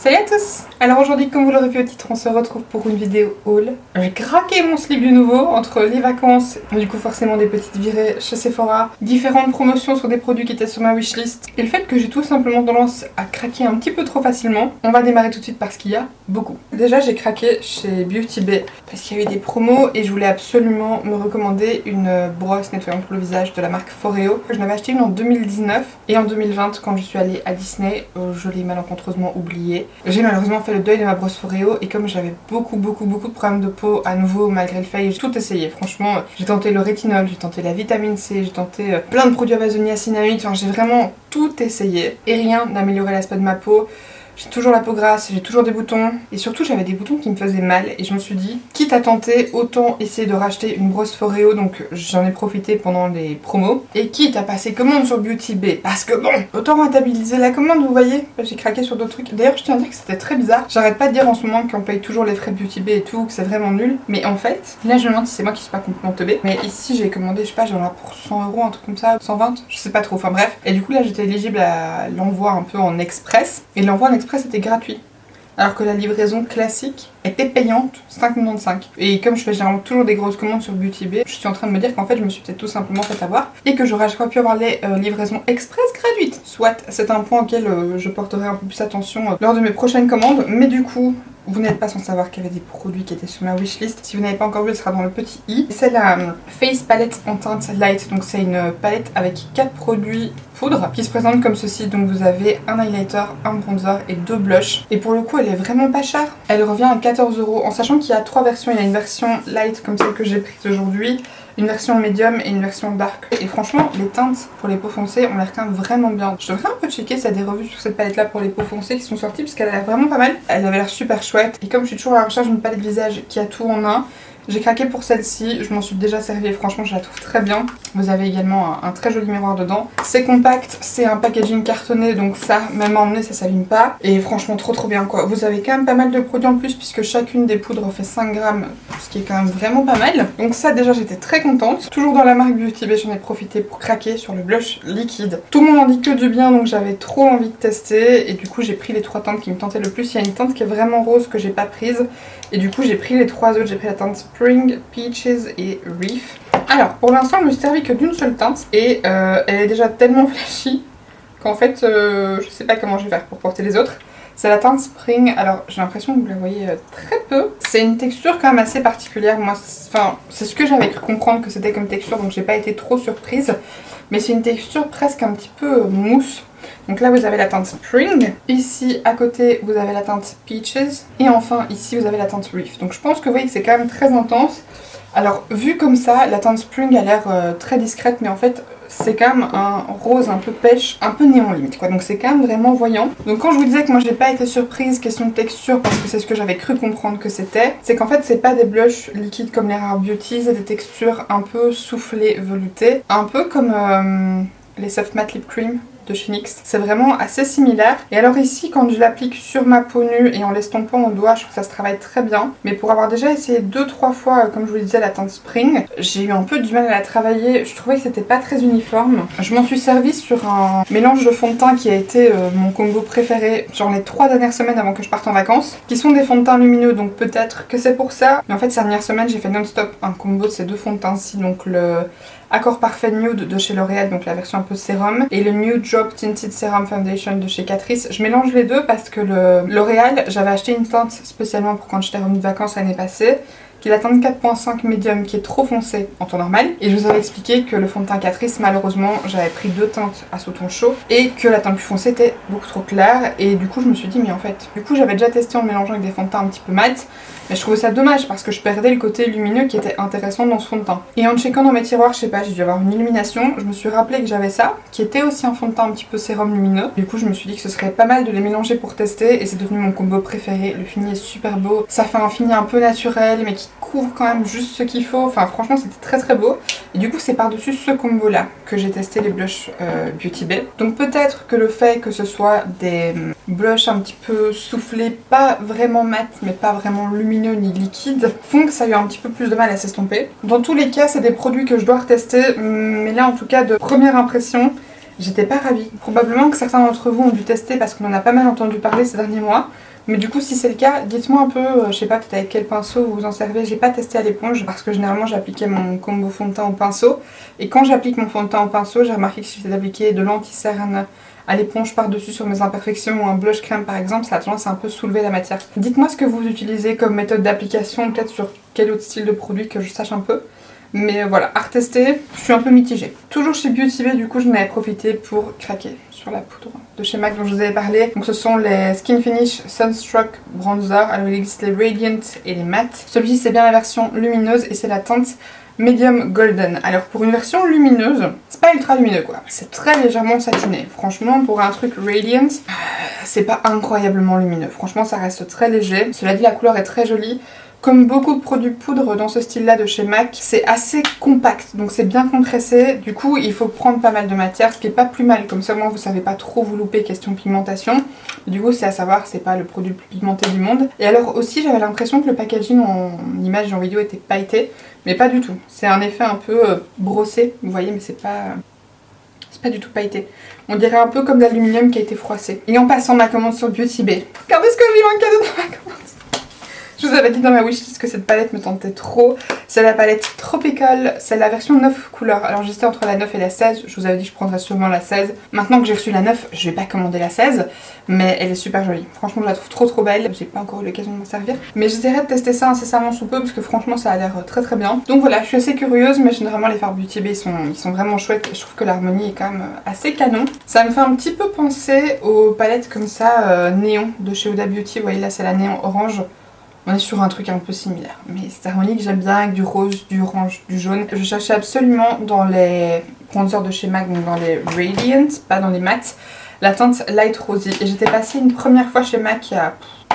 Salut à tous! Alors aujourd'hui, comme vous l'aurez vu au titre, on se retrouve pour une vidéo haul. J'ai craqué mon slip du nouveau entre les vacances, du coup forcément des petites virées chez Sephora, différentes promotions sur des produits qui étaient sur ma wishlist, et le fait que j'ai tout simplement tendance à craquer un petit peu trop facilement. On va démarrer tout de suite parce qu'il y a beaucoup. Déjà j'ai craqué chez Beauty Bay parce qu'il y a eu des promos et je voulais absolument me recommander une brosse nettoyante pour le visage de la marque Foreo. Je n'avais acheté une en 2019 et en 2020 quand je suis allée à Disney, je l'ai malencontreusement oubliée. J'ai malheureusement fait le deuil de ma brosse Foreo et comme j'avais beaucoup de problèmes de peau à nouveau malgré le fait, j'ai tout essayé. Franchement, j'ai tenté le rétinol, j'ai tenté la vitamine C, j'ai tenté plein de produits à niacinamide, enfin j'ai vraiment tout essayé et rien n'a amélioré l'aspect de ma peau. J'ai toujours la peau grasse, j'ai toujours des boutons et surtout j'avais des boutons qui me faisaient mal et je me suis dit, quitte à tenter, autant essayer de racheter une brosse Foreo, donc j'en ai profité pendant les promos, et quitte à passer commande sur Beauty Bay parce que bon, autant rentabiliser la commande, vous voyez. J'ai craqué sur d'autres trucs, d'ailleurs je tiens à dire que c'était très bizarre, j'arrête pas de dire en ce moment qu'on paye toujours les frais Beauty Bay et tout, que c'est vraiment nul, mais en fait, là je me demande si c'est moi qui suis pas complètement teubée, mais ici j'ai commandé, je sais pas, j'en ai pour 100 €, un truc comme ça, 120, je sais pas trop, enfin bref, et du coup là j'étais éligible à l'envoi un peu en express, et l'envoi en express était gratuit. Alors que la livraison classique était payante, 5,95 €. Et comme je fais généralement toujours des grosses commandes sur Beauty Bay, je suis en train de me dire qu'en fait je me suis peut-être tout simplement fait avoir et que j'aurais pu avoir les livraisons express gratuites. Soit, c'est un point auquel je porterai un peu plus attention lors de mes prochaines commandes, mais du coup, vous n'êtes pas sans savoir qu'il y avait des produits qui étaient sur ma wishlist. Si vous n'avez pas encore vu, elle sera dans le petit i. C'est la Face Palette en teinte light. Donc c'est une palette avec 4 produits poudre qui se présentent comme ceci. Donc vous avez un highlighter, un bronzer et 2 blushs. Et pour le coup, elle est vraiment pas chère. Elle revient à 14 €, en sachant qu'il y a 3 versions. Il y a une version light comme celle que j'ai prise aujourd'hui, une version médium et une version dark. Et franchement, les teintes pour les peaux foncées ont l'air quand même vraiment bien. Je devrais un peu checker s'il y a des revues sur cette palette là pour les peaux foncées qui sont sorties parce qu'elle a l'air vraiment pas mal. Elle avait l'air super chouette. Et comme je suis toujours à la recherche d'une palette visage qui a tout en un, j'ai craqué pour celle-ci, je m'en suis déjà servi et franchement je la trouve très bien. Vous avez également un très joli miroir dedans. C'est compact, c'est un packaging cartonné, donc ça, même à emmener, ça s'abîme pas. Et franchement trop bien quoi. Vous avez quand même pas mal de produits en plus puisque chacune des poudres fait 5 grammes, ce qui est quand même vraiment pas mal. Donc ça déjà j'étais très contente. Toujours dans la marque Beauty Bay, j'en ai profité pour craquer sur le blush liquide. Tout le monde en dit que du bien, donc j'avais trop envie de tester. Et du coup j'ai pris les 3 teintes qui me tentaient le plus. Il y a une teinte qui est vraiment rose que j'ai pas prise. Et du coup j'ai pris les 3 autres, j'ai pris la teinte Spring, Peaches et Reef. Alors pour l'instant je me suis servi que d'une seule teinte et elle est déjà tellement flashy qu'en fait je sais pas comment je vais faire pour porter les autres. C'est la teinte Spring, alors j'ai l'impression que vous la voyez très peu. C'est une texture quand même assez particulière, moi c'est ce que j'avais cru comprendre que c'était comme texture, donc j'ai pas été trop surprise. Mais c'est une texture presque un petit peu mousse. Donc là vous avez la teinte Spring, ici à côté vous avez la teinte Peaches et enfin ici vous avez la teinte Reef. Donc je pense que vous voyez que c'est quand même très intense. Alors vu comme ça, la teinte Spring a l'air très discrète, mais en fait c'est quand même un rose un peu pêche, un peu néon limite quoi, donc c'est quand même vraiment voyant. Donc quand je vous disais que moi j'ai pas été surprise question de texture parce que c'est ce que j'avais cru comprendre que c'était, c'est qu'en fait c'est pas des blushs liquides comme les Rare Beauty, c'est des textures un peu soufflées, veloutées, un peu comme les Soft Matte Lip Cream de chez NYX. C'est vraiment assez similaire. Et alors ici, quand je l'applique sur ma peau nue et en l'estompant au doigt, je trouve que ça se travaille très bien. Mais pour avoir déjà essayé 2-3 fois, comme je vous le disais, la teinte Spring, j'ai eu un peu du mal à la travailler. Je trouvais que c'était pas très uniforme. Je m'en suis servie sur un mélange de fond de teint qui a été mon combo préféré sur les 3 dernières semaines avant que je parte en vacances, qui sont des fonds de teint lumineux, donc peut-être que c'est pour ça. Mais en fait, ces dernières semaines, j'ai fait non-stop un combo de ces 2 fonds de teint-ci, donc le Accord Parfait Nude de chez L'Oréal, donc la version un peu sérum, et le Nude Drop Tinted Serum Foundation de chez Catrice. Je mélange les deux parce que le L'Oréal, j'avais acheté une teinte spécialement pour quand j'étais revenue de vacances l'année passée, qui est la teinte 4.5 médium qui est trop foncée en ton normal. Et je vous avais expliqué que le fond de teint Catrice, malheureusement, j'avais pris 2 teintes à sous-ton chaud et que la teinte plus foncée était beaucoup trop claire. Et du coup, je me suis dit, mais en fait, du coup, j'avais déjà testé en mélangeant avec des fonds de teint un petit peu mat. Mais je trouvais ça dommage parce que je perdais le côté lumineux qui était intéressant dans ce fond de teint. Et en checkant dans mes tiroirs, je sais pas, j'ai dû avoir une illumination, je me suis rappelé que j'avais ça, qui était aussi un fond de teint un petit peu sérum lumineux. Du coup, je me suis dit que ce serait pas mal de les mélanger pour tester et c'est devenu mon combo préféré. Le fini est super beau, ça fait un fini un peu naturel mais qui couvre quand même juste ce qu'il faut. Enfin, franchement, c'était très beau. Et du coup, c'est par-dessus ce combo là que j'ai testé les blushs Beauty Bay. Donc peut-être que le fait que ce soit des blushs un petit peu soufflés, pas vraiment mat mais pas vraiment lumineux ni liquide, font que ça a eu un petit peu plus de mal à s'estomper. Dans tous les cas, c'est des produits que je dois retester, mais là en tout cas de première impression, j'étais pas ravie. Probablement que certains d'entre vous ont dû tester parce qu'on en a pas mal entendu parler ces derniers mois. Mais du coup si c'est le cas, dites-moi un peu, je sais pas peut-être avec quel pinceau vous vous en servez. J'ai pas testé à l'éponge parce que généralement j'appliquais mon combo fond de teint au pinceau. Et quand j'applique mon fond de teint au pinceau, j'ai remarqué que si j'essaie d'appliquer de l'anti-cerne à l'éponge par-dessus sur mes imperfections ou un blush crème par exemple, ça a tendance à un peu soulever la matière. Dites-moi ce que vous utilisez comme méthode d'application, peut-être sur quel autre style de produit que je sache un peu. Mais voilà, à retester, je suis un peu mitigée. Toujours chez Beauty Bay, du coup, j'en avais profité pour craquer sur la poudre de chez MAC dont je vous avais parlé. Donc ce sont les Skin Finish Sunstruck Bronzer. Alors il existe les Radiant et les Matte. Celui-ci c'est bien la version lumineuse et c'est la teinte Medium Golden. Alors pour une version lumineuse, c'est pas ultra lumineux quoi. C'est très légèrement satiné. Franchement pour un truc Radiant, c'est pas incroyablement lumineux. Franchement ça reste très léger. Cela dit la couleur est très jolie. Comme beaucoup de produits poudre dans ce style-là de chez MAC, c'est assez compact, donc c'est bien compressé. Du coup, il faut prendre pas mal de matière, ce qui est pas plus mal. Comme ça, moi, vous savez pas trop vous louper question pigmentation. Du coup, c'est à savoir, c'est pas le produit le plus pigmenté du monde. Et alors aussi, j'avais l'impression que le packaging en image et en vidéo était pailleté, mais pas du tout. C'est un effet un peu brossé, vous voyez, mais c'est pas du tout pailleté. On dirait un peu comme de l'aluminium qui a été froissé. Et en passant ma commande sur Beauty Bay, regardez ce que j'ai eu en cadeau dans ma commande. Je vous avais dit dans ma wishlist que cette palette me tentait trop. C'est la palette Tropical, c'est la version 9 couleurs. Alors j'hésitais entre la 9 et la 16, je vous avais dit que je prendrais sûrement la 16. Maintenant que j'ai reçu la 9, je vais pas commander la 16, mais elle est super jolie. Franchement je la trouve trop belle, j'ai pas encore eu l'occasion de m'en servir. Mais j'essaierai de tester ça incessamment sous peu parce que franchement ça a l'air très bien. Donc voilà, je suis assez curieuse, mais généralement les fards Beauty Bay ils sont vraiment chouettes et je trouve que l'harmonie est quand même assez canon. Ça me fait un petit peu penser aux palettes comme ça, néon de chez Huda Beauty. Vous voyez là c'est la néon orange. On est sur un truc un peu similaire, mais cette harmonie que j'aime bien avec du rose, du orange, du jaune. Je cherchais absolument dans les bronzers de chez MAC, donc dans les Radiant, pas dans les mattes, la teinte Light Rosy. Et j'étais passée une première fois chez MAC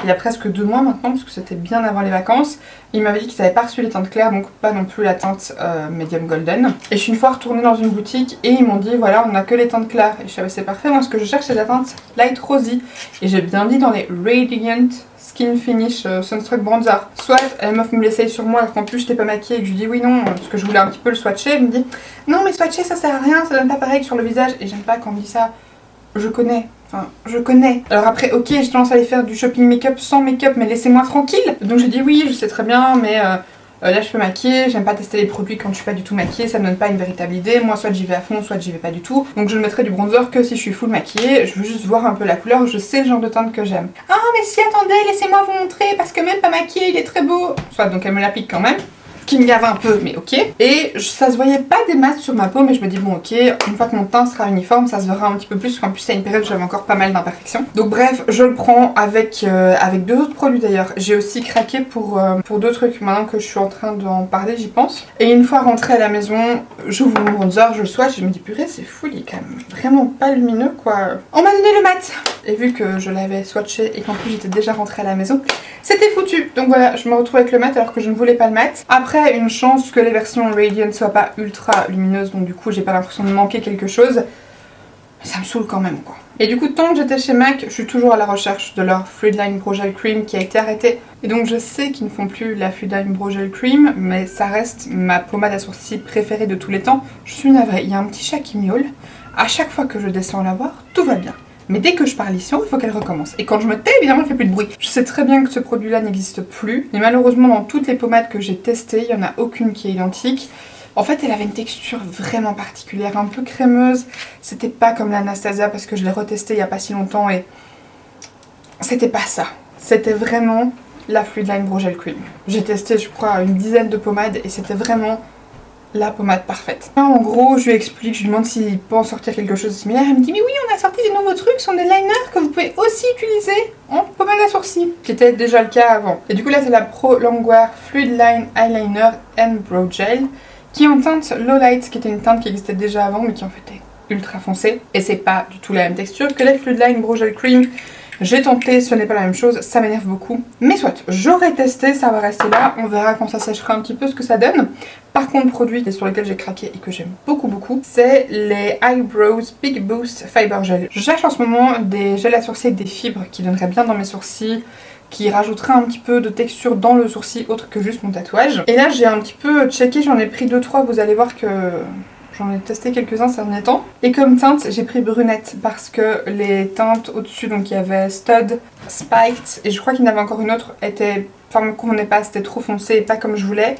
il y a presque 2 mois maintenant, parce que c'était bien avant les vacances. Ils m'avaient dit qu'ils n'avaient pas reçu les teintes claires, donc pas non plus la teinte Medium Golden. Et je suis une fois retournée dans une boutique et ils m'ont dit voilà, on n'a que les teintes claires. Et je savais c'est parfait, moi ce que je cherche c'est la teinte Light Rosy. Et j'ai bien dit dans les Radiant Skin Finish Sunstruck Bronzer. Soit la meuf me l'essaye sur moi alors qu'en plus je n'étais pas maquillée et que je lui dis oui non, parce que je voulais un petit peu le swatcher. Elle me dit non mais swatcher ça sert à rien, ça donne pas pareil que sur le visage. Et j'aime pas quand on me dit ça. Je connais. Enfin, je connais. Alors après, ok, j'ai tendance à aller faire du shopping make-up sans make-up, mais laissez-moi tranquille. Donc je dis oui, je sais très bien, mais là je peux maquiller, j'aime pas tester les produits quand je suis pas du tout maquillée, ça me donne pas une véritable idée. Moi, soit j'y vais à fond, soit j'y vais pas du tout. Donc je ne mettrai du bronzer que si je suis full maquillée. Je veux juste voir un peu la couleur, je sais le genre de teinte que j'aime. Ah, mais si, attendez, laissez-moi vous montrer, parce que même pas maquillé, il est très beau. Soit donc elle me l'applique quand même. Qui me gave un peu, mais ok. Et ça se voyait pas des masses sur ma peau, mais je me dis bon ok, une fois que mon teint sera uniforme, ça se verra un petit peu plus, parce qu'en plus c'est une période où j'avais encore pas mal d'imperfections. Donc bref, je le prends avec 2 autres produits d'ailleurs. J'ai aussi craqué pour 2 trucs, maintenant que je suis en train d'en parler, j'y pense. Et une fois rentrée à la maison, j'ouvre mon bronzer, je le swatch, je me dis purée c'est fou, il est quand même vraiment pas lumineux quoi. On m'a donné le mat. Et vu que je l'avais swatché et qu'en plus j'étais déjà rentrée à la maison, c'était foutu. Donc voilà, je me retrouve avec le mat alors que je ne voulais pas le mat. Après, une chance que les versions Radiant soient pas ultra lumineuses, donc du coup j'ai pas l'impression de manquer quelque chose. Mais ça me saoule quand même quoi. Et du coup tant que j'étais chez MAC, je suis toujours à la recherche de leur Fluidline Brow Gel Cream qui a été arrêtée. Et donc je sais qu'ils ne font plus la Fluidline Brow Gel Cream, mais ça reste ma pommade à sourcils préférée de tous les temps. Je suis navrée, il y a un petit chat qui miaule. À chaque fois que je descends la voir, tout va bien. Mais dès que je parle ici, il faut qu'elle recommence. Et quand je me tais, évidemment, elle fait plus de bruit. Je sais très bien que ce produit-là n'existe plus. Mais malheureusement, dans toutes les pommades que j'ai testées, il n'y en a aucune qui est identique. En fait, elle avait une texture vraiment particulière, un peu crémeuse. C'était pas comme l'Anastasia parce que je l'ai retestée il n'y a pas si longtemps et c'était pas ça. C'était vraiment la Fluidline Brow Gel Cream. J'ai testé, je crois, une dizaine de pommades et c'était vraiment la pommade parfaite. En gros, je lui explique, je lui demande s'il peut en sortir quelque chose de similaire. Elle me dit mais oui, on a sorti des nouveaux trucs, ce sont des liners que vous pouvez aussi utiliser en pommade à sourcils, qui était déjà le cas avant. Et du coup là c'est la Pro Longwear Fluid Line Eyeliner and Brow Gel, qui est en teinte Low Light, qui était une teinte qui existait déjà avant, mais qui en fait est ultra foncée. Et c'est pas du tout la même texture que la Fluid Line Brow Gel Cream. J'ai tenté, ce n'est pas la même chose, ça m'énerve beaucoup. Mais soit, j'aurais testé, ça va rester là, on verra quand ça séchera un petit peu ce que ça donne. Par contre, produit sur lequel j'ai craqué et que j'aime beaucoup, c'est les Eyebrows Big Boost Fiber Gel. Je cherche en ce moment des gels à sourcils avec des fibres qui donneraient bien dans mes sourcils, qui rajouteraient un petit peu de texture dans le sourcil autre que juste mon tatouage. Et là, j'ai un petit peu checké, j'en ai pris 2-3, vous allez voir que j'en ai testé quelques-uns ces derniers temps. Et comme teinte, j'ai pris brunette parce que les teintes au-dessus, donc il y avait Stud, Spiked, et je crois qu'il y en avait encore une autre, enfin me convenait pas, c'était trop foncé et pas comme je voulais.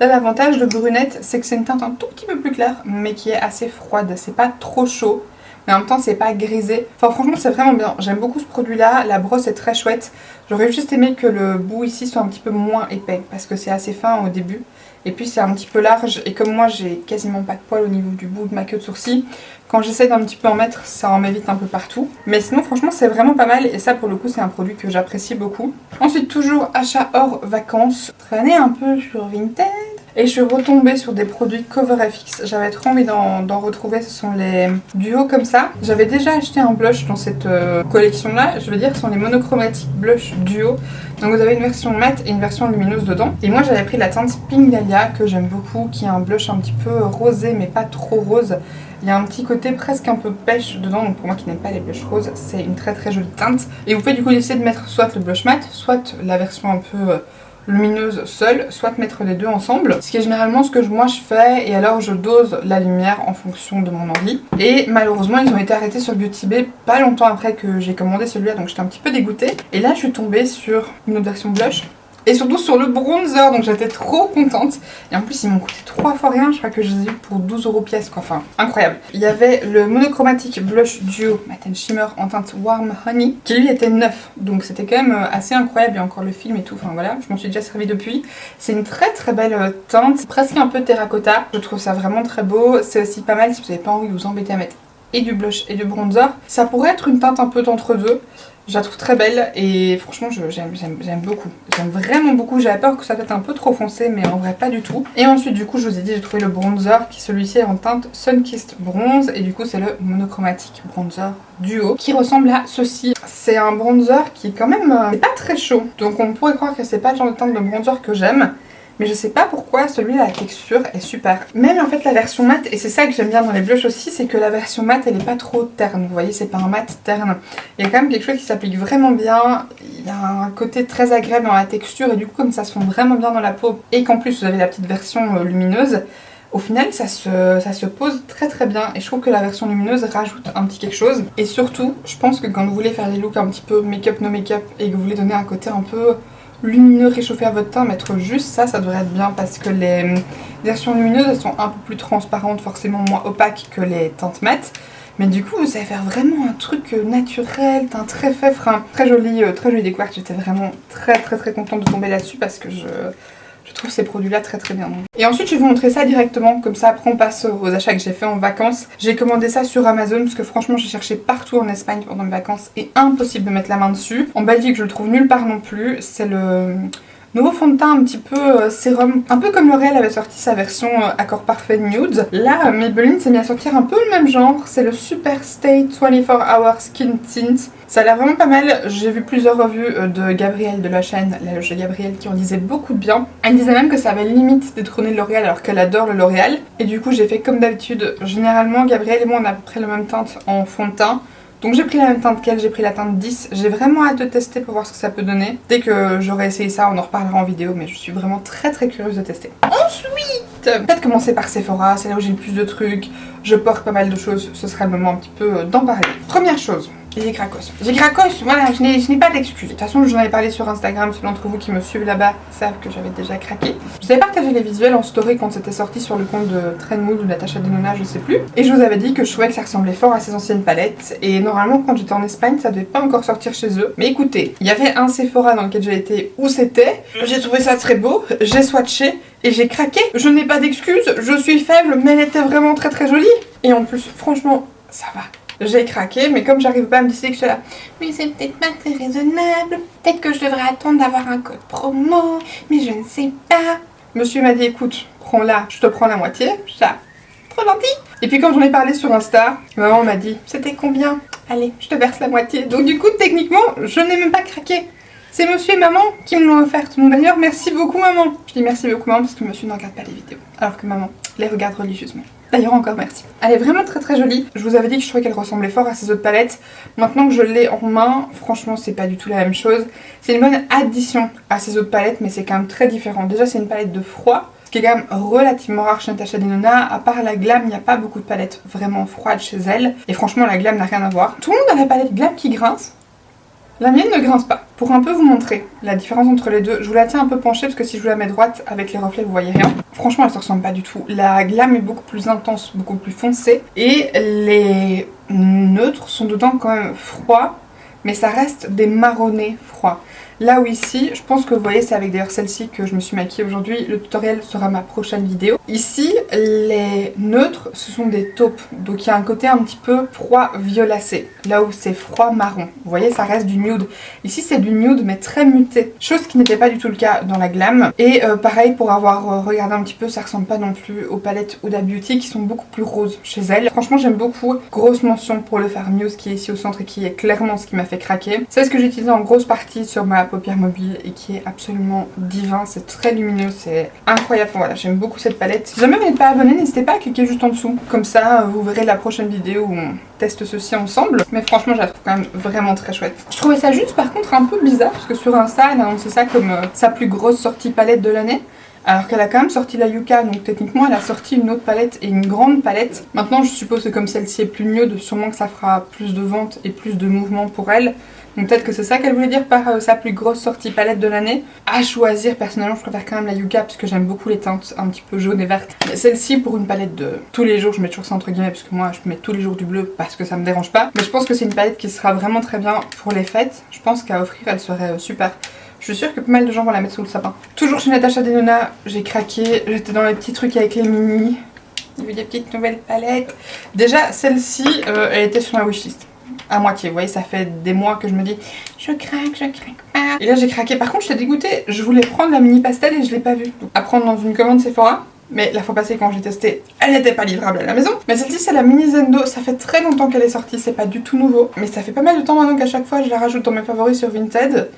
Là, l'avantage de brunette, c'est que c'est une teinte un tout petit peu plus claire, mais qui est assez froide. C'est pas trop chaud, mais en même temps, c'est pas grisé. Enfin, franchement, c'est vraiment bien. J'aime beaucoup ce produit-là. La brosse est très chouette. J'aurais juste aimé que le bout ici soit un petit peu moins épais, parce que c'est assez fin au début. Et puis, c'est un petit peu large. Et comme moi, j'ai quasiment pas de poils au niveau du bout de ma queue de sourcil, quand j'essaie d'un petit peu en mettre, ça en met vite un peu partout. Mais sinon, franchement, c'est vraiment pas mal. Et ça, pour le coup, c'est un produit que j'apprécie beaucoup. Ensuite, toujours achat hors vacances. Traîner un peu sur Vinted. Et je suis retombée sur des produits Cover FX. J'avais trop envie d'en retrouver. Ce sont les duos comme ça. J'avais déjà acheté un blush dans cette collection là. Je veux dire, ce sont les monochromatiques blush duo. Donc vous avez une version mat et une version lumineuse dedans. Et moi j'avais pris la teinte Pink Dahlia que j'aime beaucoup, qui est un blush un petit peu rosé mais pas trop rose. Il y a un petit côté presque un peu pêche dedans, donc pour moi qui n'aime pas les blushs roses, c'est une très très jolie teinte. Et vous pouvez du coup décider de mettre soit le blush mat, soit la version un peu lumineuse seule, soit mettre les deux ensemble. Ce qui est généralement ce que moi je fais, et alors je dose la lumière en fonction de mon envie. Et malheureusement ils ont été arrêtés sur Beauty Bay pas longtemps après que j'ai commandé celui-là, donc j'étais un petit peu dégoûtée. Et là je suis tombée sur une autre version blush. Et surtout sur le bronzer, donc j'étais trop contente. Et en plus ils m'ont coûté 3 fois rien, je crois que je les ai eu pour 12 € pièce quoi, enfin incroyable. Il y avait le monochromatique blush duo Matte & Shimmer en teinte Warm Honey, qui lui était neuf, donc c'était quand même assez incroyable. Il y a encore le film et tout, enfin voilà, je m'en suis déjà servi depuis. C'est une très très belle teinte, presque un peu terracotta, je trouve ça vraiment très beau. C'est aussi pas mal si vous n'avez pas envie de vous embêter à mettre et du blush et du bronzer. Ça pourrait être une teinte un peu d'entre-deux. Je la trouve très belle et franchement j'aime beaucoup. J'aime vraiment beaucoup. J'avais peur que ça soit un peu trop foncé, mais en vrai pas du tout. Et ensuite du coup je vous ai dit j'ai trouvé le bronzer qui celui-ci est en teinte Sunkissed Bronze. Et du coup c'est le monochromatique bronzer duo qui ressemble à ceci. C'est un bronzer qui est quand même c'est pas très chaud. Donc on pourrait croire que c'est pas le genre de teinte de bronzer que j'aime. Mais je sais pas pourquoi celui-là, la texture est super. Même en fait la version mat, et c'est ça que j'aime bien dans les blushs aussi, c'est que la version mat elle est pas trop terne. Vous voyez, c'est pas un mat terne. Il y a quand même quelque chose qui s'applique vraiment bien. Il y a un côté très agréable dans la texture et du coup comme ça se fond vraiment bien dans la peau et qu'en plus vous avez la petite version lumineuse, au final ça se pose très très bien. Et je trouve que la version lumineuse rajoute un petit quelque chose. Et surtout, je pense que quand vous voulez faire des looks un petit peu make-up no make-up et que vous voulez donner un côté un peu lumineux réchauffé à votre teint, mettre juste ça, ça devrait être bien parce que les versions lumineuses elles sont un peu plus transparentes, forcément moins opaques que les teintes mates. Mais du coup vous allez faire vraiment un truc naturel, teint très fait, très jolie découverte. J'étais vraiment très contente de tomber là-dessus parce que je trouve ces produits-là très bien. Et ensuite je vais vous montrer ça directement, comme ça après on passe aux achats que j'ai fait en vacances. J'ai commandé ça sur Amazon parce que franchement j'ai cherché partout en Espagne pendant mes vacances et impossible de mettre la main dessus. En Belgique je le trouve nulle part non plus. C'est le nouveau fond de teint un petit peu sérum, un peu comme L'Oréal avait sorti sa version Accord Parfait Nude. Là Maybelline s'est mis à sortir un peu le même genre, c'est le Super Stay 24 Hour Skin Tint. Ça a l'air vraiment pas mal. J'ai vu plusieurs revues de Gabrielle de la chaîne, la loge de Gabrielle, qui en disait beaucoup de bien. Elle disait même que ça avait limite détrôné le L'Oréal alors qu'elle adore le L'Oréal. Et du coup j'ai fait comme d'habitude. Généralement Gabrielle et moi on a à peu près la même teinte en fond de teint. Donc j'ai pris la même teinte qu'elle, j'ai pris la teinte 10. J'ai vraiment hâte de tester pour voir ce que ça peut donner. Dès que j'aurai essayé ça, on en reparlera en vidéo, mais je suis vraiment très curieuse de tester. Ensuite, peut-être commencer par Sephora, c'est là où j'ai le plus de trucs. Je porte pas mal de choses, ce sera le moment un petit peu d'en parler. Première chose, j'ai Cracos. J'ai Cracos, voilà, je n'ai pas d'excuses. De toute façon, je vous en avais parlé sur Instagram. Ceux d'entre vous qui me suivent là-bas savent que j'avais déjà craqué. Je vous avais partagé les visuels en story quand c'était sorti sur le compte de Trendmood ou Natasha Denona, je sais plus. Et je vous avais dit que je trouvais que ça ressemblait fort à ses anciennes palettes. Et normalement, quand j'étais en Espagne, ça devait pas encore sortir chez eux. Mais écoutez, il y avait un Sephora dans lequel j'ai été où c'était. J'ai trouvé ça très beau, j'ai swatché et j'ai craqué. Je n'ai pas d'excuses, je suis faible, mais elle était vraiment très jolie. Et en plus, franchement, ça va. J'ai craqué, mais comme j'arrive pas à me décider que je suis là, mais c'est peut-être pas très raisonnable, peut-être que je devrais attendre d'avoir un code promo, mais je ne sais pas. Monsieur m'a dit, écoute, prends-la, je te prends la moitié. Je suis là, trop gentil. Et puis quand j'en ai parlé sur Insta, maman m'a dit, c'était combien? Allez, je te verse la moitié. Donc du coup, techniquement, je n'ai même pas craqué. C'est monsieur et maman qui me l'ont offerte. Donc d'ailleurs, merci beaucoup maman. Je dis merci beaucoup maman parce que monsieur ne regarde pas les vidéos, alors que maman les regarde religieusement. D'ailleurs encore merci. Elle est vraiment très jolie. Je vous avais dit que je trouvais qu'elle ressemblait fort à ses autres palettes. Maintenant que je l'ai en main, franchement c'est pas du tout la même chose. C'est une bonne addition à ses autres palettes, mais c'est quand même très différent. Déjà c'est une palette de froid. qui est quand même relativement rare chez Natasha Denona. À part la Glam, il n'y a pas beaucoup de palettes vraiment froides chez elle. Et franchement, la Glam n'a rien à voir. Tout le monde a la palette Glam qui grince. La mienne ne grince pas. Pour un peu vous montrer la différence entre les deux, je vous la tiens un peu penchée parce que si je vous la mets droite avec les reflets, vous voyez rien. Franchement, elle se ressemble pas du tout. La Glam est beaucoup plus intense, beaucoup plus foncée. Et les neutres sont dedans quand même froids, mais ça reste des marronnés froids. Là où ici, je pense que vous voyez, c'est avec d'ailleurs celle-ci que je me suis maquillée aujourd'hui. Le tutoriel sera ma prochaine vidéo. Ici, les neutres, ce sont des taupes. Donc il y a un côté un petit peu froid violacé. Là où c'est froid marron. Vous voyez, ça reste du nude. Ici, c'est du nude, mais très muté. Chose qui n'était pas du tout le cas dans la Glam. Et pareil, pour avoir regardé un petit peu, ça ressemble pas non plus aux palettes Huda Beauty qui sont beaucoup plus roses chez elle. Franchement, j'aime beaucoup. Grosse mention pour le Far Muse qui est ici au centre et qui est clairement ce qui m'a fait craquer. C'est ce que j'ai utilisé en grosse partie sur ma paupière mobile et qui est absolument divin. C'est très lumineux, c'est incroyable. Voilà, j'aime beaucoup cette palette. Si jamais vous n'êtes pas abonné, n'hésitez pas à cliquer juste en dessous. Comme ça, vous verrez la prochaine vidéo où on teste ceci ensemble. Mais franchement, je la trouve quand même vraiment très chouette. Je trouvais ça juste par contre un peu bizarre parce que sur Insta, elle a annoncé ça comme sa plus grosse sortie palette de l'année. Alors qu'elle a quand même sorti la Yuka, donc techniquement elle a sorti une autre palette et une grande palette. Maintenant je suppose que comme celle-ci est plus nude, sûrement que ça fera plus de ventes et plus de mouvements pour elle. Donc peut-être que c'est ça qu'elle voulait dire par sa plus grosse sortie palette de l'année. À choisir, personnellement je préfère quand même la Yuka parce que j'aime beaucoup les teintes un petit peu jaunes et vertes. Mais celle-ci pour une palette de tous les jours, je mets toujours ça entre guillemets parce que moi je mets tous les jours du bleu parce que ça me dérange pas. Mais je pense que c'est une palette qui sera vraiment très bien pour les fêtes. Je pense qu'à offrir elle serait super. Je suis sûre que pas mal de gens vont la mettre sous le sapin. Toujours chez Natasha Denona, j'ai craqué. J'étais dans les petits trucs avec les mini. Il y a eu des petites nouvelles palettes. Déjà, celle-ci, elle était sur ma wishlist. À moitié, vous voyez, ça fait des mois que je me dis je craque pas. Et là, j'ai craqué. Par contre, j'étais dégoûtée. Je voulais prendre la mini pastel et je l'ai pas vue. Donc, à prendre dans une commande Sephora. Mais la fois passée, quand j'ai testé, elle n'était pas livrable à la maison. Mais celle-ci, c'est la mini Zendo. Ça fait très longtemps qu'elle est sortie. C'est pas du tout nouveau. Mais ça fait pas mal de temps maintenant qu'à chaque fois, je la rajoute dans mes favoris sur Vinted.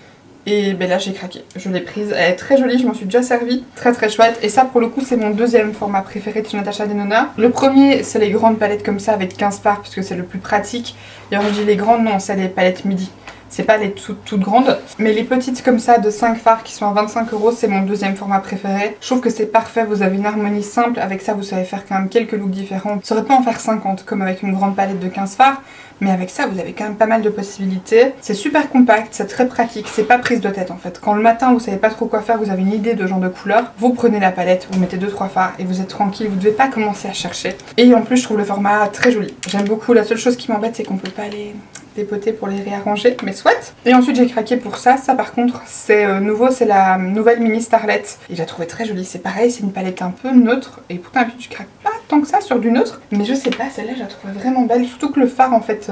Et ben là j'ai craqué, je l'ai prise, elle est très jolie, je m'en suis déjà servi, très très chouette. Et ça pour le coup c'est mon deuxième format préféré de chez Natasha Denona. Le premier c'est les grandes palettes comme ça avec 15 fards parce que c'est le plus pratique. Et alors je dis les grandes, non c'est les palettes midi. C'est pas les toutes grandes, mais les petites comme ça de 5 fards qui sont à 25 €, c'est mon deuxième format préféré. Je trouve que c'est parfait, vous avez une harmonie simple, avec ça vous savez faire quand même quelques looks différents. Vous ne saurez pas en faire 50 comme avec une grande palette de 15 fards, mais avec ça vous avez quand même pas mal de possibilités. C'est super compact, c'est très pratique, c'est pas prise de tête en fait. Quand le matin vous savez pas trop quoi faire, vous avez une idée de genre de couleur, vous prenez la palette, vous mettez 2-3 fards et vous êtes tranquille, vous devez pas commencer à chercher. Et en plus je trouve le format très joli, j'aime beaucoup. La seule chose qui m'embête c'est qu'on peut pas les dépoter pour les réarranger, mais soit. Et ensuite j'ai craqué pour ça, par contre c'est nouveau, c'est la nouvelle mini Starlet et je la trouvais très jolie. C'est pareil, c'est une palette un peu neutre et pourtant d'habitude je craque pas tant que ça sur du neutre, mais je sais pas, celle-là je la trouvais vraiment belle, surtout que le fard en fait,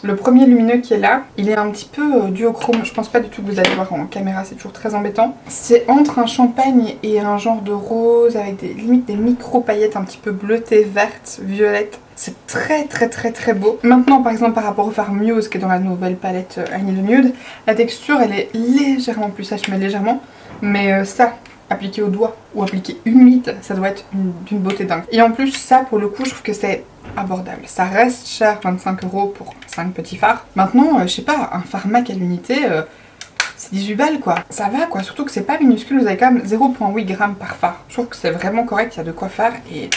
le premier lumineux qui est là, il est un petit peu duochrome. Je pense pas du tout que vous allez voir en caméra, c'est toujours très embêtant. C'est entre un champagne et un genre de rose avec limite des micro paillettes un petit peu bleutées, vertes, violettes. C'est très très très très beau. Maintenant par exemple par rapport au Far Muse qui est dans la nouvelle palette I Need a Nude, la texture elle est légèrement plus sèche, mais légèrement. Mais ça, appliqué au doigt ou appliqué humide, ça doit être d'une beauté dingue. Et en plus ça pour le coup je trouve que c'est abordable. Ça reste cher, 25 € pour 5 petits fards. Maintenant je sais pas, un fard MAC à l'unité... c'est 18 balles quoi, ça va quoi, surtout que c'est pas minuscule, vous avez quand même 0,8 g par fard. Je trouve que c'est vraiment correct, il y a de quoi faire et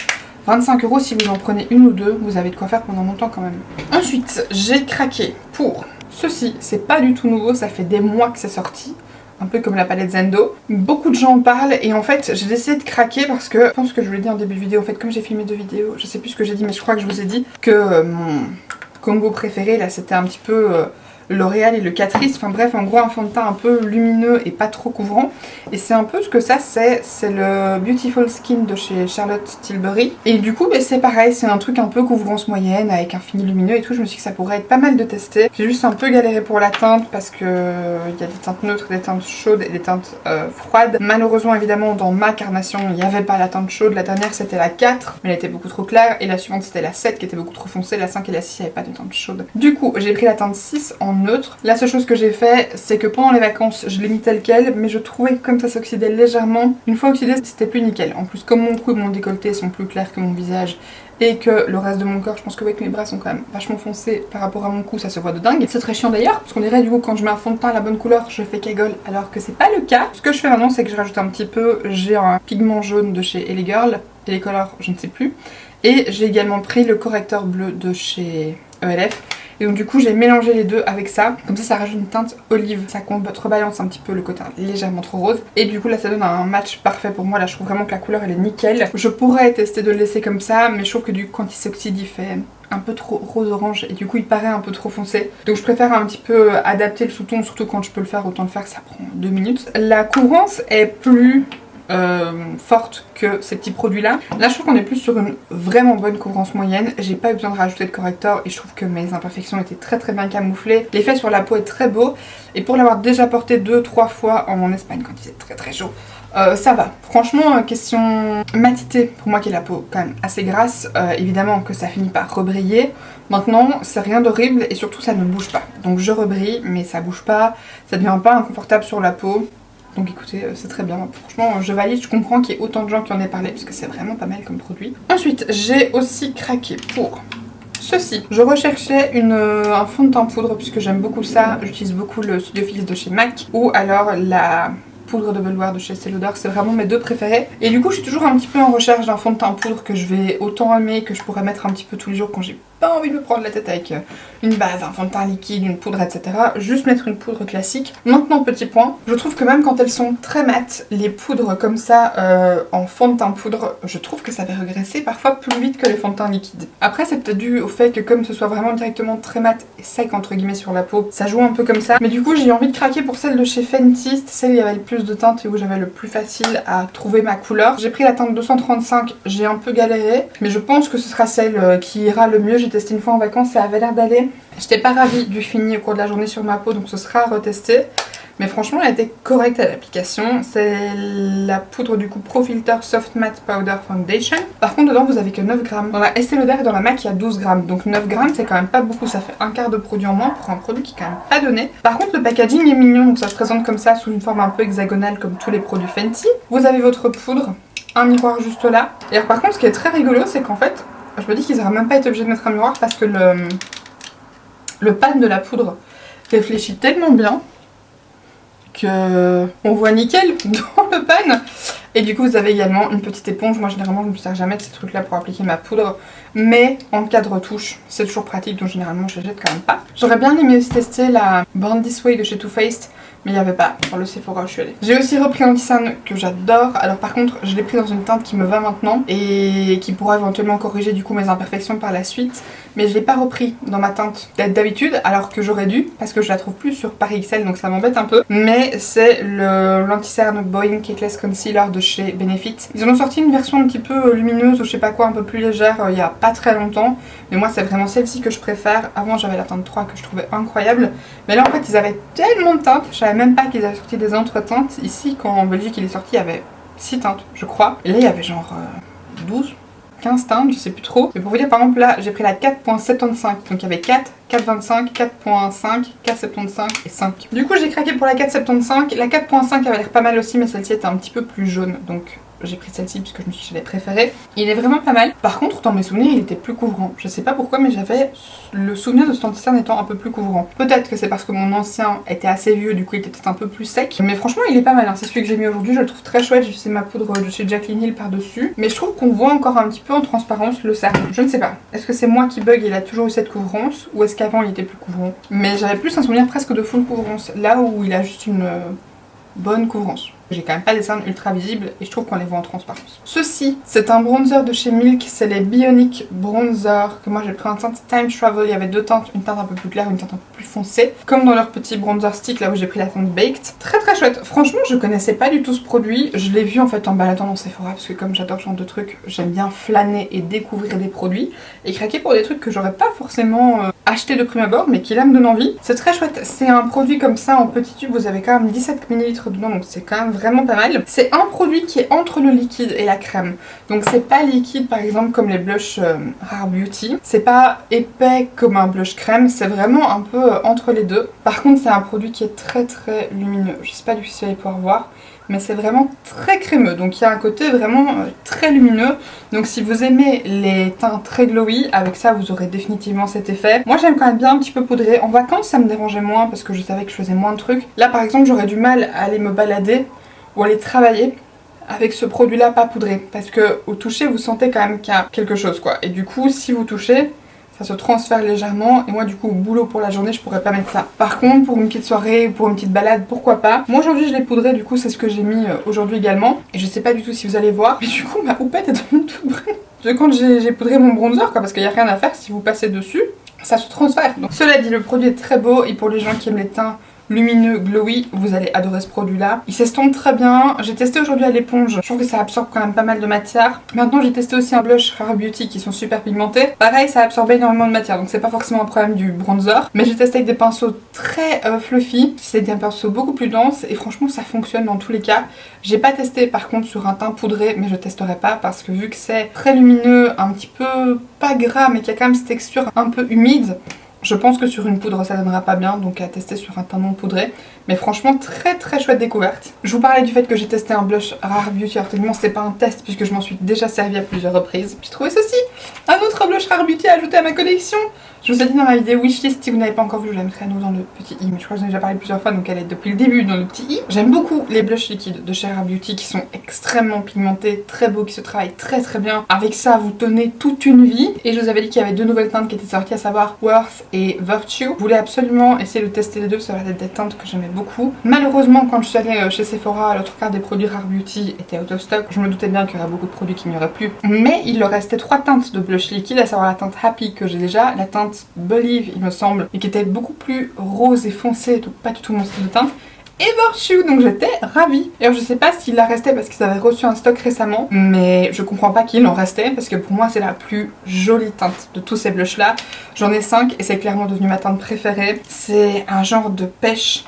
25 € si vous en prenez une ou deux, vous avez de quoi faire pendant longtemps quand même. Ensuite, j'ai craqué pour ceci, c'est pas du tout nouveau, ça fait des mois que c'est sorti. Un peu comme la palette Zendo. Beaucoup de gens en parlent et en fait j'ai décidé de craquer parce que je pense que je vous l'ai dit en début de vidéo, en fait comme j'ai filmé 2 vidéos, je sais plus ce que j'ai dit mais je crois que je vous ai dit que mon combo préféré là c'était un petit peu L'Oréal et le Catrice, enfin bref en gros un fond de teint un peu lumineux et pas trop couvrant. Et c'est un peu ce que ça c'est le Beautiful Skin de chez Charlotte Tilbury. Et du coup c'est pareil, c'est un truc un peu couvrance moyenne avec un fini lumineux et tout. Je me suis dit que ça pourrait être pas mal de tester. J'ai juste un peu galéré pour la teinte parce que il y a des teintes neutres, des teintes chaudes et des teintes froides. Malheureusement évidemment dans ma carnation il n'y avait pas la teinte chaude. La dernière c'était la 4 mais elle était beaucoup trop claire et la suivante c'était la 7 qui était beaucoup trop foncée. La 5 et la 6 il n'y avait pas de teinte chaude. Du coup j'ai pris la teinte 6 en neutre. La seule chose que j'ai fait, c'est que pendant les vacances, je l'ai mis tel quel, mais je trouvais que comme ça s'oxydait légèrement. Une fois oxydé, c'était plus nickel. En plus, comme mon cou et mon décolleté sont plus clairs que mon visage, et que le reste de mon corps, je pense que ouais, que mes bras sont quand même vachement foncés par rapport à mon cou, ça se voit de dingue. C'est très chiant d'ailleurs, parce qu'on dirait du coup quand je mets un fond de teint à la bonne couleur, je fais cagole, alors que c'est pas le cas. Ce que je fais maintenant, c'est que je rajoute un petit peu, j'ai un pigment jaune de chez Ellie Girl, Ellie Color, je ne sais plus, et j'ai également pris le correcteur bleu de chez ELF. Et donc du coup j'ai mélangé les deux avec ça, comme ça rajoute une teinte olive, ça contrebalance un petit peu le côté légèrement trop rose. Et du coup là ça donne un match parfait pour moi, là je trouve vraiment que la couleur elle est nickel. Je pourrais tester de le laisser comme ça, mais je trouve que du coup quand il s'oxyde il fait un peu trop rose-orange et du coup il paraît un peu trop foncé. Donc je préfère un petit peu adapter le sous-ton, surtout quand je peux le faire, autant le faire, ça prend 2 minutes. La couvrance est plus forte que ces petits produits là. Là je trouve qu'on est plus sur une vraiment bonne couvrance moyenne. J'ai pas eu besoin de rajouter de correcteur et je trouve que mes imperfections étaient très bien camouflées. L'effet sur la peau est très beau et pour l'avoir déjà porté 2-3 fois en Espagne quand il faisait très chaud, ça va. Franchement, question matité, pour moi qui ai la peau quand même assez grasse, évidemment que ça finit par rebriller. Maintenant, c'est rien d'horrible et surtout ça ne bouge pas. Donc je rebrille mais ça bouge pas, ça devient pas inconfortable sur la peau. Donc écoutez, c'est très bien. Franchement, je valide, je comprends qu'il y ait autant de gens qui en aient parlé parce que c'est vraiment pas mal comme produit. Ensuite, j'ai aussi craqué pour ceci. Je recherchais un fond de teint poudre puisque j'aime beaucoup ça. J'utilise beaucoup le Studio Fix de chez MAC ou alors la poudre de Velour de chez Estée Lauder, c'est vraiment mes deux préférés. Et du coup, je suis toujours un petit peu en recherche d'un fond de teint poudre que je vais autant aimer, que je pourrais mettre un petit peu tous les jours quand j'ai pas envie de me prendre la tête avec une base, un fond de teint liquide, une poudre, etc. Juste mettre une poudre classique. Maintenant, petit point, je trouve que même quand elles sont très mates, les poudres comme ça en fond de teint poudre, je trouve que ça va regresser parfois plus vite que les fonds de teint liquides. Après, c'est peut-être dû au fait que comme ce soit vraiment directement très mat et sec entre guillemets sur la peau, ça joue un peu comme ça. Mais du coup, j'ai envie de craquer pour celle de chez Fenty, c'était celle où il y avait le plus de teinte et où j'avais le plus facile à trouver ma couleur. J'ai pris la teinte 235, j'ai un peu galéré, mais je pense que ce sera celle qui ira le mieux. J'ai testé une fois en vacances, ça avait l'air d'aller. J'étais pas ravie du fini au cours de la journée sur ma peau, donc ce sera à retester. Mais franchement, elle était correcte à l'application. C'est la poudre du coup Pro Filter Soft Matte Powder Foundation. Par contre, dedans, vous avez que 9 grammes. Dans la Estée Lauder et dans la MAC, il y a 12 grammes. Donc 9 grammes, c'est quand même pas beaucoup. Ça fait un quart de produit en moins pour un produit qui est quand même pas donné. Par contre, le packaging est mignon. Donc ça se présente comme ça, sous une forme un peu hexagonale comme tous les produits Fenty. Vous avez votre poudre, un miroir juste là. Et alors, par contre, ce qui est très rigolo, c'est qu'en fait, je me dis qu'ils n'auraient même pas été obligés de mettre un miroir parce que le pan de la poudre réfléchit tellement bien que on voit nickel dans le pan. Et du coup vous avez également une petite éponge. Moi généralement je ne me sers jamais de ces trucs là pour appliquer ma poudre, mais en cas de retouche c'est toujours pratique, donc généralement je les jette quand même pas. J'aurais bien aimé aussi tester la Born This Way de chez Too Faced, mais il n'y avait pas dans le Sephora où je suis allée. J'ai aussi repris un anti-cerne que j'adore. Alors par contre je l'ai pris dans une teinte qui me va maintenant et qui pourra éventuellement corriger du coup mes imperfections par la suite. Mais je l'ai pas repris dans ma teinte d'habitude, alors que j'aurais dû, parce que je la trouve plus sur Paris XL, donc ça m'embête un peu. Mais c'est l'anti-cerne Boeing Cakeless Concealer de chez Benefit. Ils en ont sorti une version un petit peu lumineuse ou je sais pas quoi, un peu plus légère il y a pas très longtemps. Mais moi c'est vraiment celle-ci que je préfère. Avant j'avais la teinte 3 que je trouvais incroyable. Mais là en fait ils avaient tellement de teintes, je savais même pas qu'ils avaient sorti des entre-teintes. Ici quand en Belgique il est sorti il y avait 6 teintes je crois. Et là il y avait genre 12, 15 teintes, je sais plus trop. Mais pour vous dire, par exemple, là, j'ai pris la 4.75. Donc il y avait 4, 4.25, 4.5, 4.75 et 5. Du coup, j'ai craqué pour la 4.75. La 4.5 avait l'air pas mal aussi, mais celle-ci était un petit peu plus jaune. Donc j'ai pris celle-ci puisque je me suis dit que je l'ai préférée. Il est vraiment pas mal. Par contre, dans mes souvenirs, il était plus couvrant. Je sais pas pourquoi, mais j'avais le souvenir de cet anti-cerne étant un peu plus couvrant. Peut-être que c'est parce que mon ancien était assez vieux, du coup il était peut-être un peu plus sec. Mais franchement, il est pas mal, hein. C'est celui que j'ai mis aujourd'hui, je le trouve très chouette. J'ai utilisé ma poudre de chez Jaclyn Hill par-dessus. Mais je trouve qu'on voit encore un petit peu en transparence le cerne. Je ne sais pas. Est-ce que c'est moi qui bug et il a toujours eu cette couvrance, ou est-ce qu'avant il était plus couvrant? Mais j'avais plus un souvenir presque de full couvrance, là où il a juste une bonne couvrance. J'ai quand même pas des cernes ultra visibles et je trouve qu'on les voit en transparence. Ceci, c'est un bronzer de chez Milk, c'est les Bionic Bronzer que moi j'ai pris en teinte Time Travel. Il y avait deux teintes, une teinte un peu plus claire, une teinte un peu plus foncée, comme dans leur petit bronzer stick là où j'ai pris la teinte Baked. Très très chouette. Franchement, je connaissais pas du tout ce produit. Je l'ai vu en fait en baladant dans Sephora parce que comme j'adore ce genre de trucs, j'aime bien flâner et découvrir des produits et craquer pour des trucs que j'aurais pas forcément acheté de prime abord mais qui là me donnent envie. C'est très chouette. C'est un produit comme ça en petit tube, vous avez quand même 17 ml dedans, donc c'est quand même vraiment pas mal. C'est un produit qui est entre le liquide et la crème. Donc c'est pas liquide par exemple comme les blushs Rare Beauty. C'est pas épais comme un blush crème, c'est vraiment un peu entre les deux. Par contre c'est un produit qui est très très lumineux. Je sais pas du tout si vous allez pouvoir voir, mais c'est vraiment très crémeux, donc il y a un côté vraiment très lumineux. Donc si vous aimez les teints très glowy, avec ça vous aurez définitivement cet effet. Moi j'aime quand même bien un petit peu poudrer. En vacances ça me dérangeait moins parce que je savais que je faisais moins de trucs. Là par exemple j'aurais du mal à aller me balader ou aller travailler avec ce produit là pas poudré, parce que au toucher vous sentez quand même qu'il y a quelque chose quoi. Et du coup si vous touchez, ça se transfère légèrement et moi du coup au boulot pour la journée je pourrais pas mettre ça. Par contre pour une petite soirée ou pour une petite balade pourquoi pas. Moi aujourd'hui je l'ai poudré, du coup c'est ce que j'ai mis aujourd'hui également. Et je sais pas du tout si vous allez voir, mais du coup ma houppette est devenue toute brune. Quand j'ai poudré mon bronzer quoi, parce qu'il n'y a rien à faire, si vous passez dessus ça se transfère. Donc cela dit le produit est très beau et pour les gens qui aiment les teints lumineux, glowy, vous allez adorer ce produit là. Il s'estompe très bien. J'ai testé aujourd'hui à l'éponge, je trouve que ça absorbe quand même pas mal de matière. Maintenant j'ai testé aussi un blush Rare Beauty qui sont super pigmentés. Pareil ça absorbe énormément de matière, donc c'est pas forcément un problème du bronzer. Mais j'ai testé avec des pinceaux très fluffy, c'est des pinceaux beaucoup plus denses et franchement ça fonctionne dans tous les cas. J'ai pas testé par contre sur un teint poudré, mais je testerai pas parce que vu que c'est très lumineux, un petit peu pas gras mais qui a quand même cette texture un peu humide, je pense que sur une poudre ça donnera pas bien, donc à tester sur un teint non poudré. Mais franchement très très chouette découverte. Je vous parlais du fait que j'ai testé un blush Rare Beauty, alors techniquement c'était pas un test puisque je m'en suis déjà servi à plusieurs reprises. J'ai trouvé ceci, un autre blush Rare Beauty à ajouter à ma collection. Je vous ai dit dans ma vidéo wishlist, si vous n'avez pas encore vu, je la mettrai à nouveau dans le petit i, mais je crois que j'en ai déjà parlé plusieurs fois donc elle est depuis le début dans le petit i. J'aime beaucoup les blushs liquides de chez Rare Beauty qui sont extrêmement pigmentés, très beaux, qui se travaillent très très bien. Avec ça vous tenez toute une vie. Et je vous avais dit qu'il y avait deux nouvelles teintes qui étaient sorties, à savoir Worth et Virtue. Je voulais absolument essayer de tester les deux, ça va être des teintes que j'aimais beaucoup. Malheureusement quand je suis allée chez Sephora, l'autre quart des produits Rare Beauty étaient out of stock. Je me doutais bien qu'il y aurait beaucoup de produits qui n'y auraient plus. Mais il leur restait trois teintes de blush liquide, à savoir la teinte Happy que j'ai déjà, la teinte Believe il me semble, et qui était beaucoup plus rose et foncé, donc pas du tout mon style de teinte, et Virtue, donc j'étais ravie. Et alors je sais pas s'il en restait parce qu'ils avaient reçu un stock récemment, mais je comprends pas qu'il en restait parce que pour moi c'est la plus jolie teinte de tous ces blushs là. J'en ai 5 et c'est clairement devenu ma teinte préférée. C'est un genre de pêche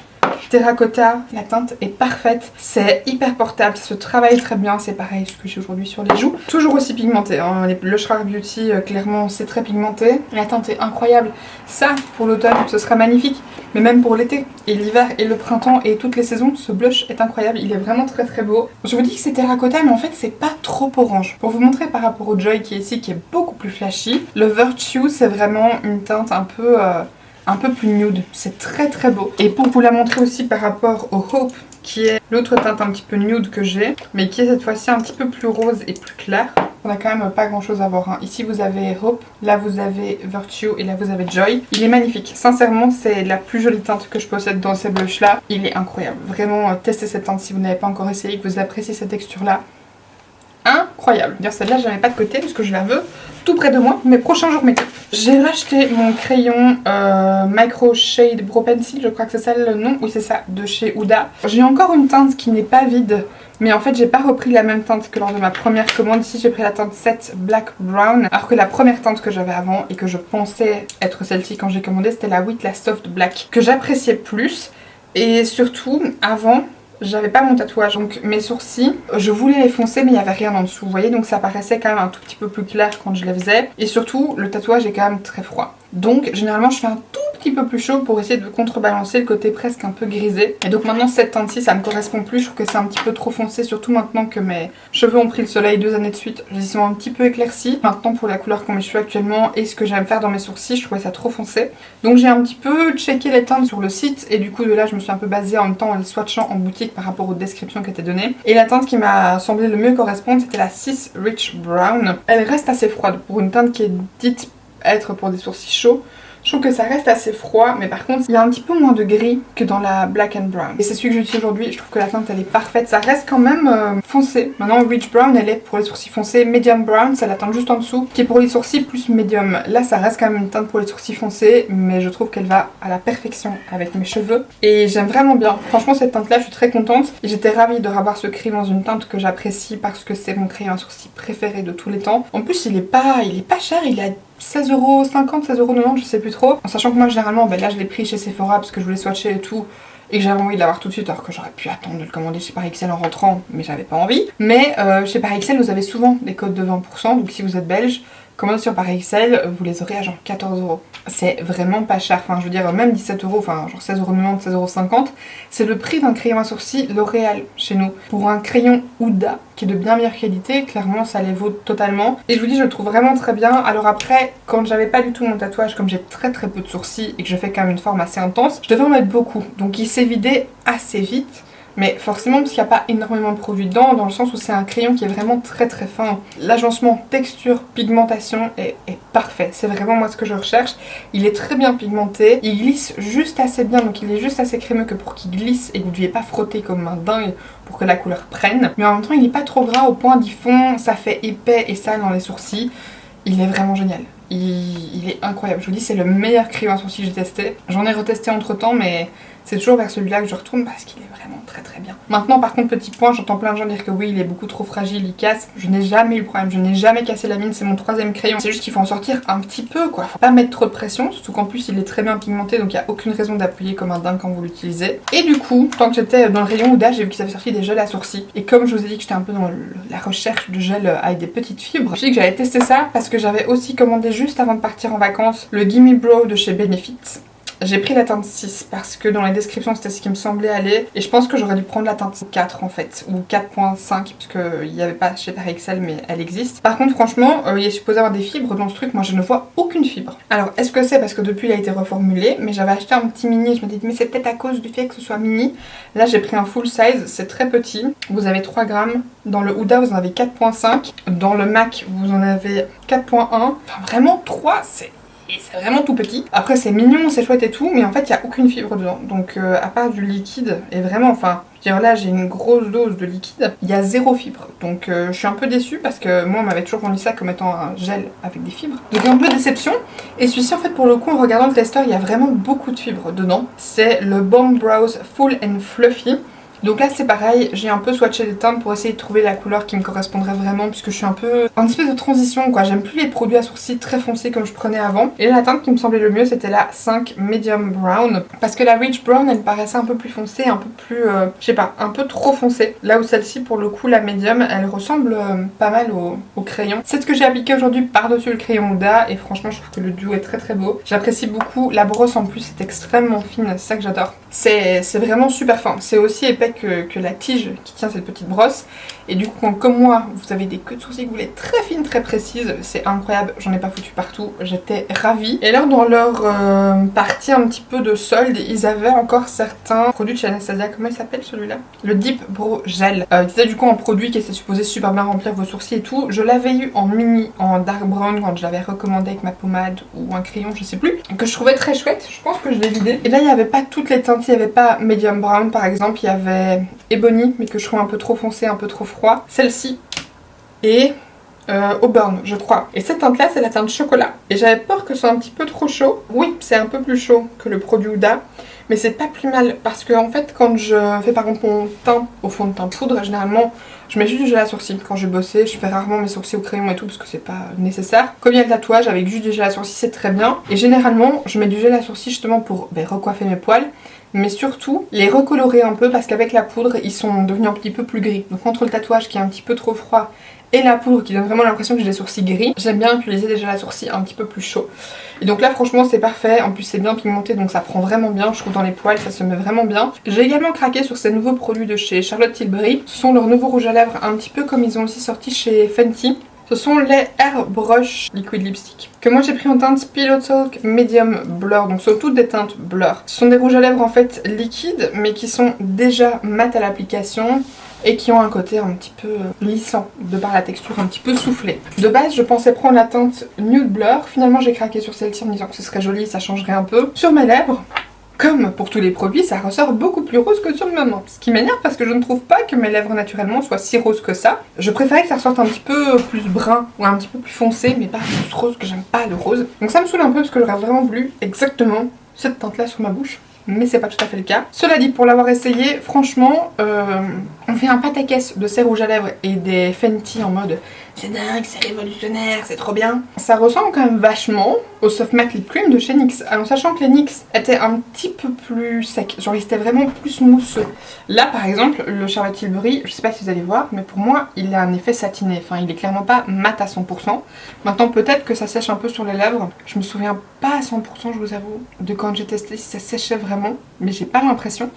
terracotta, la teinte est parfaite, c'est hyper portable, ça se travaille très bien, c'est pareil ce que j'ai aujourd'hui sur les joues. Toujours aussi pigmenté, hein. Les blush Rare Beauty clairement c'est très pigmenté, la teinte est incroyable. Ça pour l'automne ce sera magnifique, mais même pour l'été et l'hiver et le printemps et toutes les saisons, ce blush est incroyable, il est vraiment très très beau. Je vous dis que c'est terracotta mais en fait c'est pas trop orange. Pour vous montrer par rapport au Joy qui est ici, qui est beaucoup plus flashy, le Virtue c'est vraiment une teinte un peu plus nude, c'est très très beau. Et pour vous la montrer aussi par rapport au Hope, qui est l'autre teinte un petit peu nude que j'ai, mais qui est cette fois-ci un petit peu plus rose et plus clair. On a quand même pas grand chose à voir, hein. Ici vous avez Hope, là vous avez Virtue et là vous avez Joy. Il est magnifique, sincèrement c'est la plus jolie teinte que je possède dans ces blushs là. Il est incroyable, vraiment testez cette teinte si vous n'avez pas encore essayé et que vous appréciez cette texture là. Incroyable. D'ailleurs celle-là je la mets pas de côté parce que je la veux tout près de moi, mes prochains jours make-up. J'ai racheté mon crayon Micro Shade Brow Pencil, je crois que c'est ça le nom, oui c'est ça, de chez Huda. J'ai encore une teinte qui n'est pas vide, mais en fait j'ai pas repris la même teinte que lors de ma première commande. Ici j'ai pris la teinte 7 Black Brown, alors que la première teinte que j'avais avant et que je pensais être celle-ci quand j'ai commandé, c'était la 8, la Soft Black, que j'appréciais plus. Et surtout, avant, j'avais pas mon tatouage, donc mes sourcils, je voulais les foncer mais il n'y avait rien en dessous, vous voyez, donc ça paraissait quand même un tout petit peu plus clair quand je les faisais. Et surtout, le tatouage est quand même très froid. Donc généralement je fais un tout petit peu plus chaud pour essayer de contrebalancer le côté presque un peu grisé. Et donc maintenant cette teinte-ci ça me correspond plus, je trouve que c'est un petit peu trop foncé, surtout maintenant que mes cheveux ont pris le soleil 2 années de suite. Ils sont un petit peu éclaircis. Maintenant pour la couleur qu'ont mes cheveux actuellement et ce que j'aime faire dans mes sourcils, je trouvais ça trop foncé. Donc j'ai un petit peu checké les teintes sur le site et du coup de là je me suis un peu basée en même temps en les swatchant en boutique par rapport aux descriptions qui étaient données. Et la teinte qui m'a semblé le mieux correspondre c'était la 6 Rich Brown. Elle reste assez froide pour une teinte qui est dite être pour des sourcils chauds. Je trouve que ça reste assez froid, mais par contre il y a un petit peu moins de gris que dans la Black and Brown. Et c'est celui que j'utilise aujourd'hui, je trouve que la teinte elle est parfaite. Ça reste quand même foncé. Maintenant Rich Brown elle est pour les sourcils foncés, Medium Brown c'est la teinte juste en dessous qui est pour les sourcils plus médium. Là ça reste quand même une teinte pour les sourcils foncés, mais je trouve qu'elle va à la perfection avec mes cheveux. Et j'aime vraiment bien. Franchement cette teinte là je suis très contente. Et j'étais ravie de revoir ce crayon dans une teinte que j'apprécie parce que c'est mon crayon à sourcils préféré de tous les temps. En plus il est pas cher, il est à 16,50€, 16,90€, je sais plus trop. En sachant que moi généralement, là je l'ai pris chez Sephora parce que je voulais swatcher et tout. et que j'avais envie de l'avoir tout de suite alors que j'aurais pu attendre de le commander chez Paris XL en rentrant, mais j'avais pas envie. Mais chez Paris XL vous avez souvent des codes de 20%, donc si vous êtes belge, commandez sur Paris XL, vous les aurez à genre 14 €. C'est vraiment pas cher, enfin je veux dire même 17 €, enfin genre 16,90 €, 16,50 €, c'est le prix d'un crayon à sourcils L'Oréal chez nous. Pour un crayon Huda qui est de bien meilleure qualité, clairement ça les vaut totalement. Et je vous dis, je le trouve vraiment très bien. Alors après, quand j'avais pas du tout mon tatouage, comme j'ai très peu de sourcils et que je fais quand même une forme assez intense, je devais en mettre beaucoup. Donc il s'est vidé assez vite. Mais forcément parce qu'il n'y a pas énormément de produits dedans, dans le sens où c'est un crayon qui est vraiment très fin. L'agencement, texture, pigmentation est parfait. C'est vraiment moi ce que je recherche. Il est très bien pigmenté, il glisse juste assez bien, donc il est juste assez crémeux que pour qu'il glisse et que vous ne deviez pas frotter comme un dingue pour que la couleur prenne. Mais en même temps il n'est pas trop gras au point d'y fond, ça fait épais et sale dans les sourcils. Il est vraiment génial. Il est incroyable. Je vous dis, c'est le meilleur crayon à sourcils que j'ai testé. J'en ai retesté entre temps, mais c'est toujours vers celui-là que je retourne parce qu'il est vraiment très bien. Maintenant, par contre, petit point, j'entends plein de gens dire que oui, il est beaucoup trop fragile, il casse. Je n'ai jamais eu le problème, je n'ai jamais cassé la mine, c'est mon 3e crayon. C'est juste qu'il faut en sortir un petit peu, quoi. Faut pas mettre trop de pression, surtout qu'en plus, il est très bien pigmenté, donc il n'y a aucune raison d'appuyer comme un dingue quand vous l'utilisez. Et du coup, tant que j'étais dans le rayon Huda, j'ai vu qu'ils avaient sorti des gels à sourcils. Et comme je vous ai dit que j'étais un peu dans la recherche de gel avec des petites fibres, je me suis dit que j'allais tester ça parce que j'avais aussi commandé juste avant de partir en vacances le Gimme Brow de chez Benefit. J'ai pris la teinte 6 parce que dans les descriptions c'était ce qui me semblait aller, et je pense que j'aurais dû prendre la teinte 4 en fait, ou 4.5 parce qu'il n'y avait pas chez Paris XL mais elle existe. Par contre franchement il est supposé avoir des fibres dans ce truc, moi je ne vois aucune fibre. Alors est-ce que c'est parce que depuis il a été reformulé, mais j'avais acheté un petit mini, je me dis mais c'est peut-être à cause du fait que ce soit mini. Là j'ai pris un full size, c'est très petit, vous avez 3 grammes, dans le Huda vous en avez 4.5, dans le MAC vous en avez 4.1, enfin vraiment 3 c'est vraiment tout petit. Après c'est mignon, c'est chouette et tout, mais en fait il n'y a aucune fibre dedans. Donc à part du liquide, et vraiment enfin, je veux dire là j'ai une grosse dose de liquide, il y a 0 fibre. Donc je suis un peu déçue parce que moi on m'avait toujours vendu ça comme étant un gel avec des fibres. Donc un peu déception. Et celui-ci en fait pour le coup en regardant le testeur, il y a vraiment beaucoup de fibres dedans. C'est le Balm Brows Full and Fluffy. Donc là c'est pareil, j'ai un peu swatché les teintes pour essayer de trouver la couleur qui me correspondrait vraiment, puisque je suis un peu en espèce de transition quoi, j'aime plus les produits à sourcils très foncés comme je prenais avant. Et là la teinte qui me semblait le mieux c'était la 5 Medium Brown, parce que la Rich Brown elle paraissait un peu plus foncée, un peu plus, je sais pas, un peu trop foncée. Là où celle-ci pour le coup la Medium elle ressemble pas mal au crayon. C'est ce que j'ai appliqué aujourd'hui par-dessus le crayon Huda et franchement je trouve que le duo est très beau. J'apprécie beaucoup, la brosse en plus est extrêmement fine, c'est ça que j'adore. C'est vraiment super fin, c'est aussi épais que la tige qui tient cette petite brosse. Et du coup comme moi vous avez des queues de sourcils que vous voulez très fines, très précises, c'est incroyable, j'en ai pas foutu partout, j'étais ravie. Et alors dans leur partie un petit peu de solde, ils avaient encore certains produits de chez Anastasia, comment il s'appelle celui-là, le Deep Brow Gel, c'était du coup un produit qui était supposé super bien remplir vos sourcils et tout. Je l'avais eu en mini, en dark brown quand je l'avais recommandé avec ma pommade ou un crayon je sais plus, que je trouvais très chouette, je pense que je l'ai vidé. Et là il n'y avait pas toutes les teintes, il n'y avait pas medium brown par exemple, il y avait Ebony mais que je trouve un peu trop foncé, un peu trop froid, celle-ci et Auburn je crois. Et cette teinte là c'est la teinte chocolat et j'avais peur que ce soit un petit peu trop chaud. Oui c'est un peu plus chaud que le produit Huda, mais c'est pas plus mal parce que en fait quand je fais par exemple mon teint au fond de teint poudre, généralement je mets juste du gel à sourcils. Quand je vais bosser je fais rarement mes sourcils au crayon et tout parce que c'est pas nécessaire. Comme il y a le tatouage avec juste du gel à sourcils c'est très bien, et généralement je mets du gel à sourcils justement pour recoiffer mes poils, mais surtout les recolorer un peu parce qu'avec la poudre ils sont devenus un petit peu plus gris. Donc entre le tatouage qui est un petit peu trop froid et la poudre qui donne vraiment l'impression que j'ai des sourcils gris, j'aime bien utiliser des gels à sourcils un petit peu plus chauds. Et donc là franchement c'est parfait, en plus c'est bien pigmenté donc ça prend vraiment bien, je trouve dans les poils ça se met vraiment bien. J'ai également craqué sur ces nouveaux produits de chez Charlotte Tilbury, ce sont leurs nouveaux rouges à lèvres un petit peu comme ils ont aussi sorti chez Fenty. Ce sont les Airbrush Liquid Lipstick que moi j'ai pris en teinte Pillow Talk Medium Blur, donc ce sont toutes des teintes blur. Ce sont des rouges à lèvres en fait liquides mais qui sont déjà mat à l'application et qui ont un côté un petit peu lissant de par la texture un petit peu soufflée. De base je pensais prendre la teinte Nude Blur, finalement j'ai craqué sur celle-ci en me disant que ce serait joli, ça changerait un peu. Sur mes lèvres, comme pour tous les produits, ça ressort beaucoup plus rose que sur ma main. Ce qui m'énerve parce que je ne trouve pas que mes lèvres naturellement soient si roses que ça. Je préférais que ça ressorte un petit peu plus brun ou un petit peu plus foncé, mais pas plus rose, que j'aime pas le rose. Donc ça me saoule un peu parce que j'aurais vraiment voulu exactement cette teinte là sur ma bouche. Mais c'est pas tout à fait le cas. Cela dit, pour l'avoir essayé, franchement, on fait un pataquès de ces rouges à lèvres et des Fenty en mode c'est dingue, c'est révolutionnaire, c'est trop bien. Ça ressemble quand même vachement au Soft Matte Lip Cream de chez NYX. Alors sachant que les NYX étaient un petit peu plus secs, genre ils étaient vraiment plus mousseux. Là par exemple, le Charlotte Tilbury, je sais pas si vous allez voir, mais pour moi il a un effet satiné. Enfin il est clairement pas mat à 100%. Maintenant peut-être que ça sèche un peu sur les lèvres. Je me souviens pas à 100%, je vous avoue, de quand j'ai testé si ça séchait vraiment, mais j'ai pas l'impression.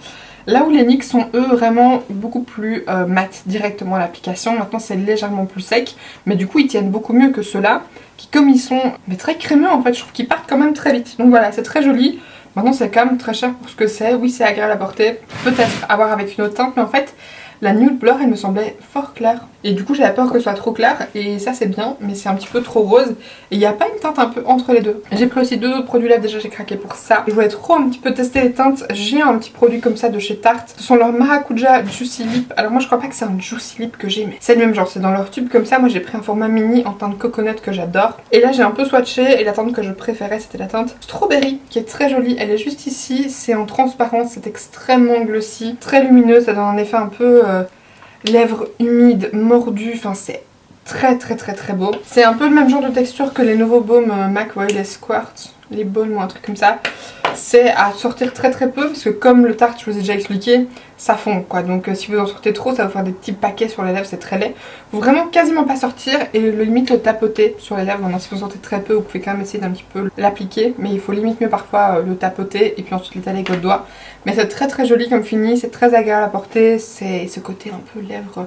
Là où les NYX sont eux vraiment beaucoup plus mat directement à l'application, maintenant c'est légèrement plus sec, mais du coup ils tiennent beaucoup mieux que ceux-là, qui comme ils sont mais très crémeux en fait, je trouve qu'ils partent quand même très vite. Donc voilà, c'est très joli. Maintenant c'est quand même très cher pour ce que c'est, oui c'est agréable à porter, peut-être à voir avec une autre teinte, mais en fait la Nude Blur elle me semblait fort claire. Et du coup j'avais peur que ce soit trop clair, et ça c'est bien, mais c'est un petit peu trop rose. Et il n'y a pas une teinte un peu entre les deux. J'ai pris aussi deux autres produits lèvres, déjà j'ai craqué pour ça. Je voulais trop un petit peu tester les teintes. J'ai un petit produit comme ça de chez Tarte. Ce sont leurs Maracuja Juicy Lip. Alors moi je crois pas que c'est un Juicy Lip que j'ai, mais c'est le même genre, c'est dans leur tube comme ça. Moi j'ai pris un format mini en teinte coconut que j'adore. Et là j'ai un peu swatché, et la teinte que je préférais c'était la teinte Strawberry, qui est très jolie. Elle est juste ici, c'est en transparence, c'est extrêmement glossy, très lumineuse, ça donne un effet un peu... lèvres humides, mordues, enfin c'est très beau. C'est un peu le même genre de texture que les nouveaux baumes MAC Wireless Quartz, les baumes ou un truc comme ça. C'est à sortir très peu parce que comme le Tarte je vous ai déjà expliqué, ça fond quoi. Donc si vous en sortez trop ça va vous faire des petits paquets sur les lèvres, c'est très laid. Vous vraiment quasiment pas sortir et limite le tapoter sur les lèvres. Maintenant si vous en sortez très peu vous pouvez quand même essayer d'un petit peu l'appliquer, mais il faut limite mieux parfois le tapoter et puis ensuite l'étaler avec votre doigt. Mais c'est très joli comme fini, c'est très agréable à porter, c'est ce côté un peu lèvres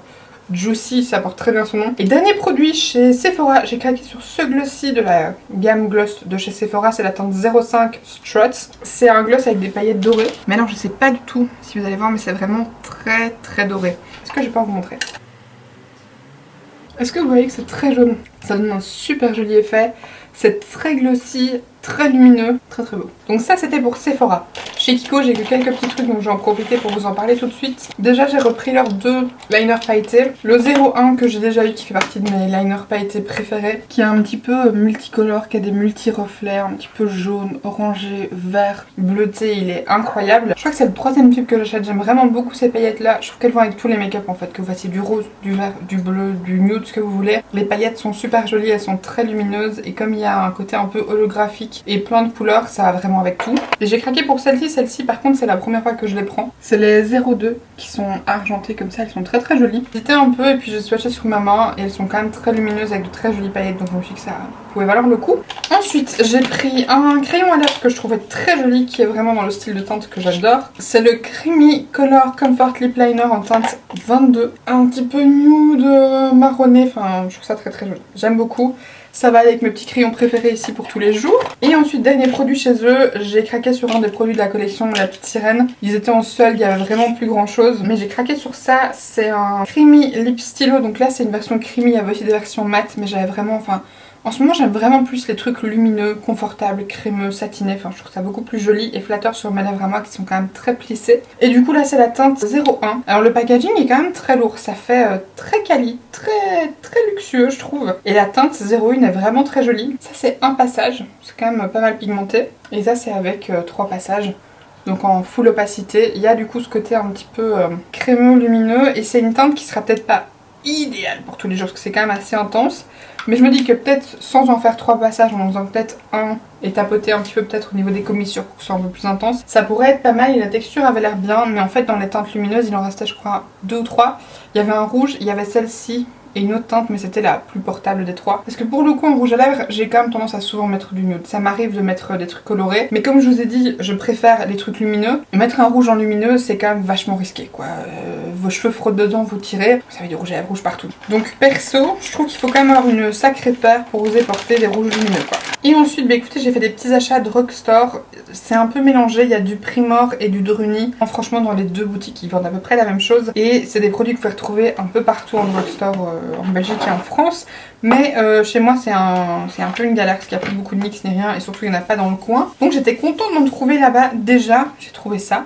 juicy, ça porte très bien son nom. Et dernier produit chez Sephora, j'ai craqué sur ce glossy de la gamme gloss de chez Sephora, c'est la teinte 05 Struts. C'est un gloss avec des paillettes dorées. Mais non, je sais pas du tout si vous allez voir, mais c'est vraiment très doré. Est-ce que je peux vous montrer? Est-ce que vous voyez que c'est très jaune? Ça donne un super joli effet. C'est très glossy, très lumineux, très beau. Donc ça c'était pour Sephora. Chez Kiko j'ai eu quelques petits trucs donc j'en profiter pour vous en parler tout de suite. Déjà j'ai repris leurs deux liners pailletés. Le 01 que j'ai déjà eu qui fait partie de mes liners pailletés préférés. Qui est un petit peu multicolore, qui a des multi-reflets, un petit peu jaune, orangé, vert, bleuté. Il est incroyable. Je crois que c'est le troisième tube que j'achète. J'aime vraiment beaucoup ces paillettes là. Je trouve qu'elles vont avec tous les make-up en fait. Que vous fassiez du rose, du vert, du bleu, du nude, ce que vous voulez. Les paillettes sont super jolies, elles sont très lumineuses. Et comme il y a un côté un peu holographique et plein de couleurs, ça va vraiment avec tout. Et j'ai craqué pour celle-ci. Celle-ci par contre c'est la première fois que je les prends. C'est les 02 qui sont argentées comme ça, elles sont très jolies. J'hésitais un peu et puis j'ai swatché sur ma main et elles sont quand même très lumineuses avec de très jolies paillettes, donc je me suis dit que ça pouvait valoir le coup. Ensuite j'ai pris un crayon à lèvres que je trouvais très joli, qui est vraiment dans le style de teinte que j'adore. C'est le Creamy Color Comfort Lip Liner en teinte 22. Un petit peu nude marronné, enfin je trouve ça très joli. J'aime beaucoup. Ça va avec mes petits crayons préférés ici pour tous les jours. Et ensuite, dernier produit chez eux, j'ai craqué sur un des produits de la collection La Petite Sirène. Ils étaient en solde, il y avait vraiment plus grand chose. Mais j'ai craqué sur ça, c'est un Creamy Lip Stylo. Donc là c'est une version creamy, il y avait aussi des versions mat. Mais j'avais vraiment, enfin... En ce moment j'aime vraiment plus les trucs lumineux, confortables, crémeux, satinés, enfin je trouve ça beaucoup plus joli et flatteur sur mes lèvres à moi qui sont quand même très plissées. Et du coup là c'est la teinte 01. Alors le packaging est quand même très lourd, ça fait très quali, très luxueux je trouve. Et la teinte 01 est vraiment très jolie. Ça c'est un passage, c'est quand même pas mal pigmenté. Et ça c'est avec 3 passages. Donc en full opacité, il y a du coup ce côté un petit peu crémeux, lumineux. Et c'est une teinte qui sera peut-être pas idéale pour tous les jours parce que c'est quand même assez intense. Mais je me dis que peut-être sans en faire 3 passages, en faisant peut-être un et tapoter un petit peu peut-être au niveau des commissures pour que ce soit un peu plus intense, ça pourrait être pas mal et la texture avait l'air bien. Mais en fait dans les teintes lumineuses il en restait je crois 2 ou 3. Il y avait un rouge, il y avait celle-ci et une autre teinte, mais c'était la plus portable des 3. Parce que pour le coup en rouge à lèvres j'ai quand même tendance à souvent mettre du nude. Ça m'arrive de mettre des trucs colorés, mais comme je vous ai dit je préfère les trucs lumineux. Mettre un rouge en lumineux c'est quand même vachement risqué quoi. Vos cheveux frottent dedans, vous tirez, ça fait du rouge à lèvres rouge partout. Donc perso je trouve qu'il faut quand même avoir une sacrée paire pour oser porter des rouges lumineux quoi. Et ensuite bah écoutez j'ai fait des petits achats de drugstore. C'est un peu mélangé, il y a du Primor et du Druny. Franchement dans les deux boutiques ils vendent à peu près la même chose. Et c'est des produits que vous pouvez retrouver un peu partout en drugstore en Belgique et en France. Mais chez moi c'est un peu une galère parce qu'il n'y a plus beaucoup de NYX ni rien. Et surtout il n'y en a pas dans le coin. Donc j'étais contente d'en trouver là-bas. Déjà j'ai trouvé ça.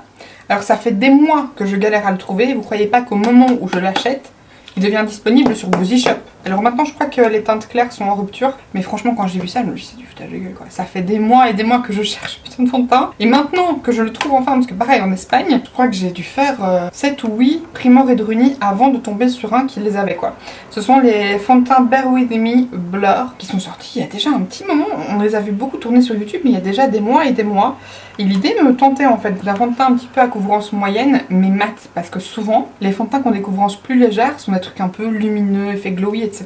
Alors ça fait des mois que je galère à le trouver. Et vous croyez pas qu'au moment où je l'achète il devient disponible sur Boozy Shop. Alors maintenant je crois que les teintes claires sont en rupture, mais franchement quand j'ai vu ça, je me suis dit c'est du foutage de gueule quoi. Ça fait des mois et des mois que je cherche putain de fond de teint, et maintenant que je le trouve enfin, parce que pareil en Espagne, je crois que j'ai dû faire 7 ou 8 Primor et Druni avant de tomber sur un qui les avait quoi. Ce sont les fonds de teint Bear With Me Blur qui sont sortis il y a déjà un petit moment, on les a vu beaucoup tourner sur YouTube mais il y a déjà des mois et des mois. Et l'idée me tentait en fait d'un fond de teint un petit peu à couvrance moyenne mais mat, parce que souvent les fonds de teint qui ont des couvrances plus légères sont des trucs un peu lumineux, effet glowy, etc.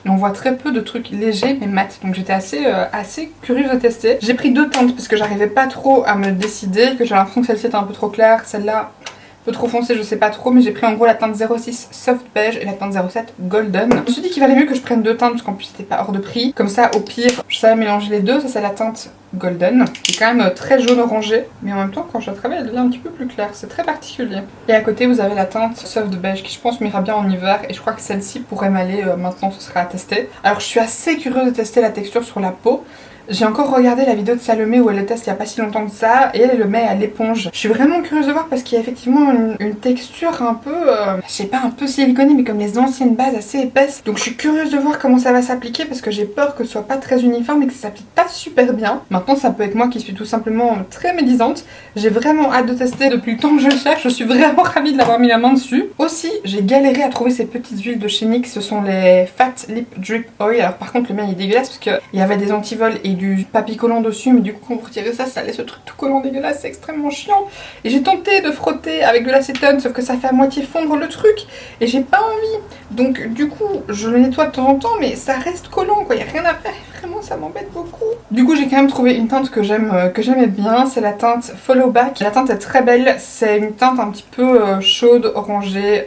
Et on voit très peu de trucs légers mais mat, donc j'étais assez curieuse de tester. J'ai pris 2 teintes parce que j'arrivais pas trop à me décider, que j'ai l'impression que celle-ci était un peu trop claire, celle-là un peu trop foncée, je sais pas trop, mais j'ai pris en gros la teinte 06 Soft Beige et la teinte 07 Golden. Je me suis dit qu'il valait mieux que je prenne 2 teintes parce qu'en plus c'était pas hors de prix. Comme ça au pire je savais mélanger les deux. Ça c'est la teinte Golden qui est quand même très jaune orangé, mais en même temps quand je la travaille elle devient un petit peu plus claire, c'est très particulier. Et à côté vous avez la teinte Soft Beige qui je pense m'ira bien en hiver, et je crois que celle-ci pourrait m'aller maintenant, ce sera à tester. Alors je suis assez curieuse de tester la texture sur la peau. J'ai encore regardé la vidéo de Salomé où elle le teste il y a pas si longtemps que ça, et elle le met à l'éponge. Je suis vraiment curieuse de voir parce qu'il y a effectivement une texture un peu, je sais pas, un peu siliconée mais comme les anciennes bases assez épaisses. Donc je suis curieuse de voir comment ça va s'appliquer parce que j'ai peur que ce soit pas très uniforme et que ça s'applique pas super bien. Maintenant ça peut être moi qui suis tout simplement très médisante. J'ai vraiment hâte de tester depuis le temps que je le cherche, je suis vraiment ravie de l'avoir mis la main dessus. Aussi j'ai galéré à trouver ces petites huiles de chez NYX, ce sont les Fat Lip Drip Oil. Alors par contre le mien il est dégueulasse parce qu'il y avait des antivols et du papier collant dessus, mais du coup quand vous retirez ça, ça laisse ce truc tout collant dégueulasse, c'est extrêmement chiant. Et j'ai tenté de frotter avec de l'acétone, sauf que ça fait à moitié fondre le truc, et j'ai pas envie. Donc du coup, je le nettoie de temps en temps, mais ça reste collant quoi, y a rien à faire. Vraiment ça m'embête beaucoup. Du coup j'ai quand même trouvé une teinte que j'aimais bien, c'est la teinte Follow Back. La teinte est très belle, c'est une teinte un petit peu chaude, orangée,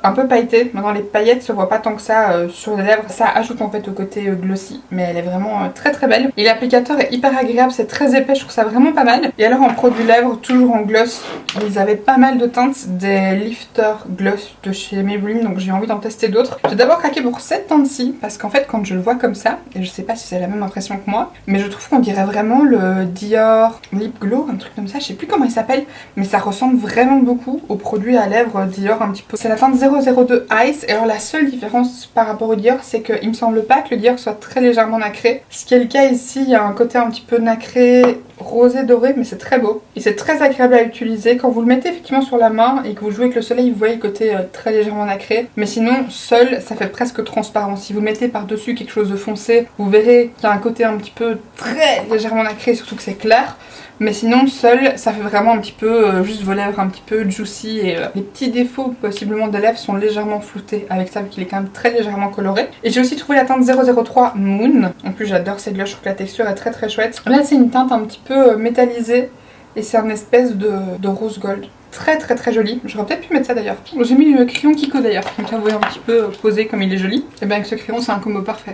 un peu pailletée. Maintenant les paillettes se voient pas tant que ça sur les lèvres, ça ajoute en fait au côté glossy, mais elle est vraiment très très belle. Et l'applicateur est hyper agréable, c'est très épais, je trouve ça vraiment pas mal. Et alors en produit lèvres, toujours en gloss, ils avaient pas mal de teintes, des lifter gloss de chez Maybelline, donc j'ai envie d'en tester d'autres. J'ai d'abord craqué pour cette teinte-ci, parce qu'en fait quand je le vois comme ça, et je sais pas si c'est la même impression que moi, mais je trouve qu'on dirait vraiment le Dior Lip Glow, un truc comme ça, je sais plus comment il s'appelle, mais ça ressemble vraiment beaucoup au produit à lèvres Dior un petit peu. C'est la teinte 002 Ice, et alors la seule différence par rapport au Dior, c'est qu'il me semble pas que le Dior soit très légèrement nacré, ce qui est le cas ici. Il y a un côté un petit peu nacré, rosé doré, mais c'est très beau. Et c'est très agréable à utiliser. Quand vous le mettez effectivement sur la main et que vous jouez avec le soleil, vous voyez le côté très légèrement nacré. Mais sinon, seul, ça fait presque transparent. Si vous mettez par-dessus quelque chose de foncé, vous verrez qu'il y a un côté un petit peu très légèrement nacré, surtout que c'est clair. Mais sinon, seul, ça fait vraiment un petit peu, juste vos lèvres un petit peu juicy, et les petits défauts possiblement des lèvres sont légèrement floutés avec ça, vu qu'il est quand même très légèrement coloré. Et j'ai aussi trouvé la teinte 003 Moon. En plus, j'adore cette blush, je trouve que la texture est très très chouette. Là, c'est une teinte un petit peu métallisée, et c'est un espèce de rose gold. Très très très joli. J'aurais peut-être pu mettre ça d'ailleurs. J'ai mis le crayon Kiko d'ailleurs, comme ça vous voyez un petit peu posé comme il est joli. Et bien avec ce crayon, c'est un combo parfait.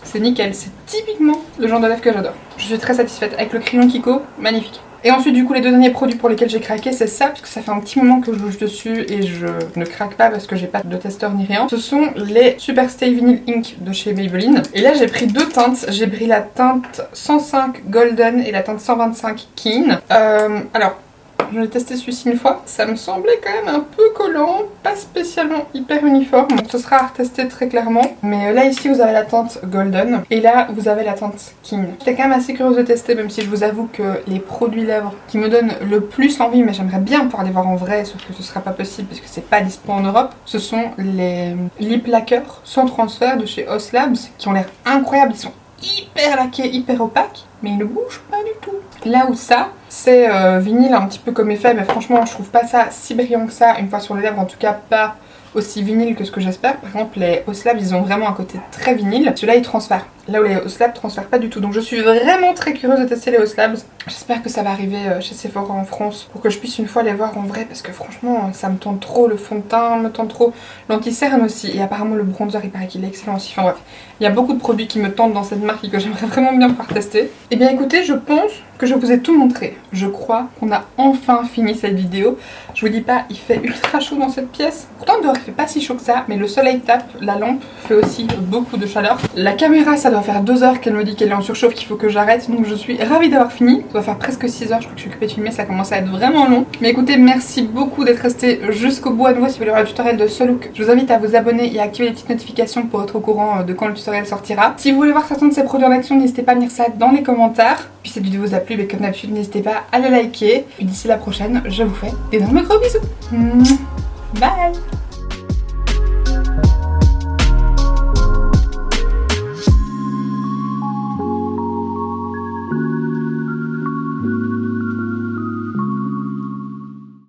C'est nickel, c'est typiquement le genre de lèvres que j'adore. Je suis très satisfaite avec le crayon Kiko, magnifique. Et ensuite du coup les deux derniers produits pour lesquels j'ai craqué, c'est ça, parce que ça fait un petit moment que je bouge dessus et je ne craque pas parce que j'ai pas de testeur ni rien. Ce sont les Superstay Vinyl Ink de chez Maybelline. Et là j'ai pris 2 teintes, j'ai pris la teinte 105 Golden et la teinte 125 Keen. Alors je l'ai testé celui-ci une fois, ça me semblait quand même un peu collant, pas spécialement hyper uniforme, donc ce sera à retester très clairement. Mais là ici vous avez la teinte Golden et là vous avez la teinte Keen. J'étais quand même assez curieuse de tester, même si je vous avoue que les produits lèvres qui me donnent le plus envie, mais j'aimerais bien pouvoir les voir en vrai, sauf que ce sera pas possible puisque c'est pas dispo en Europe, ce sont les lip lacquers sans transfert de chez Os Labs qui ont l'air incroyables, ils sont hyper laqués, hyper opaques, mais ils ne bougent pas du tout. Là où ça, c'est vinyle un petit peu comme effet, mais franchement je trouve pas ça si brillant que ça, une fois sur les lèvres, en tout cas pas aussi vinyle que ce que j'espère. Par exemple les Os Labs ils ont vraiment un côté très vinyle, celui-là il transfère. Là où les Os Labs transfèrent pas du tout, donc je suis vraiment très curieuse de tester les Os Labs. J'espère que ça va arriver chez Sephora en France pour que je puisse une fois les voir en vrai, parce que franchement ça me tente trop, le fond de teint me tente trop, l'anti-cerne aussi, et apparemment le bronzer il paraît qu'il est excellent aussi. Enfin bref, il y a beaucoup de produits qui me tentent dans cette marque et que j'aimerais vraiment bien pouvoir tester. Et bien écoutez, je pense que je vous ai tout montré. Je crois qu'on a enfin fini cette vidéo. Je vous dis pas, il fait ultra chaud dans cette pièce. Pourtant dehors il fait pas si chaud que ça, mais le soleil tape, la lampe fait aussi beaucoup de chaleur. La caméra, ça doit faire 2 heures qu'elle me dit qu'elle est en surchauffe, qu'il faut que j'arrête, donc je suis ravie d'avoir fini. Ça doit faire presque 6 heures, je crois que je suis occupée de filmer, ça commence à être vraiment long. Mais écoutez, merci beaucoup d'être resté jusqu'au bout. À nouveau, si vous voulez voir le tutoriel de ce look, je vous invite à vous abonner et à activer les petites notifications pour être au courant de quand le tutoriel sortira. Si vous voulez voir certains de ces produits en action, n'hésitez pas à me dire ça dans les commentaires. Puis si cette vidéo vous a plu, mais comme d'habitude, n'hésitez pas à la liker. Et d'ici la prochaine, je vous fais d'énormes gros bisous. Bye.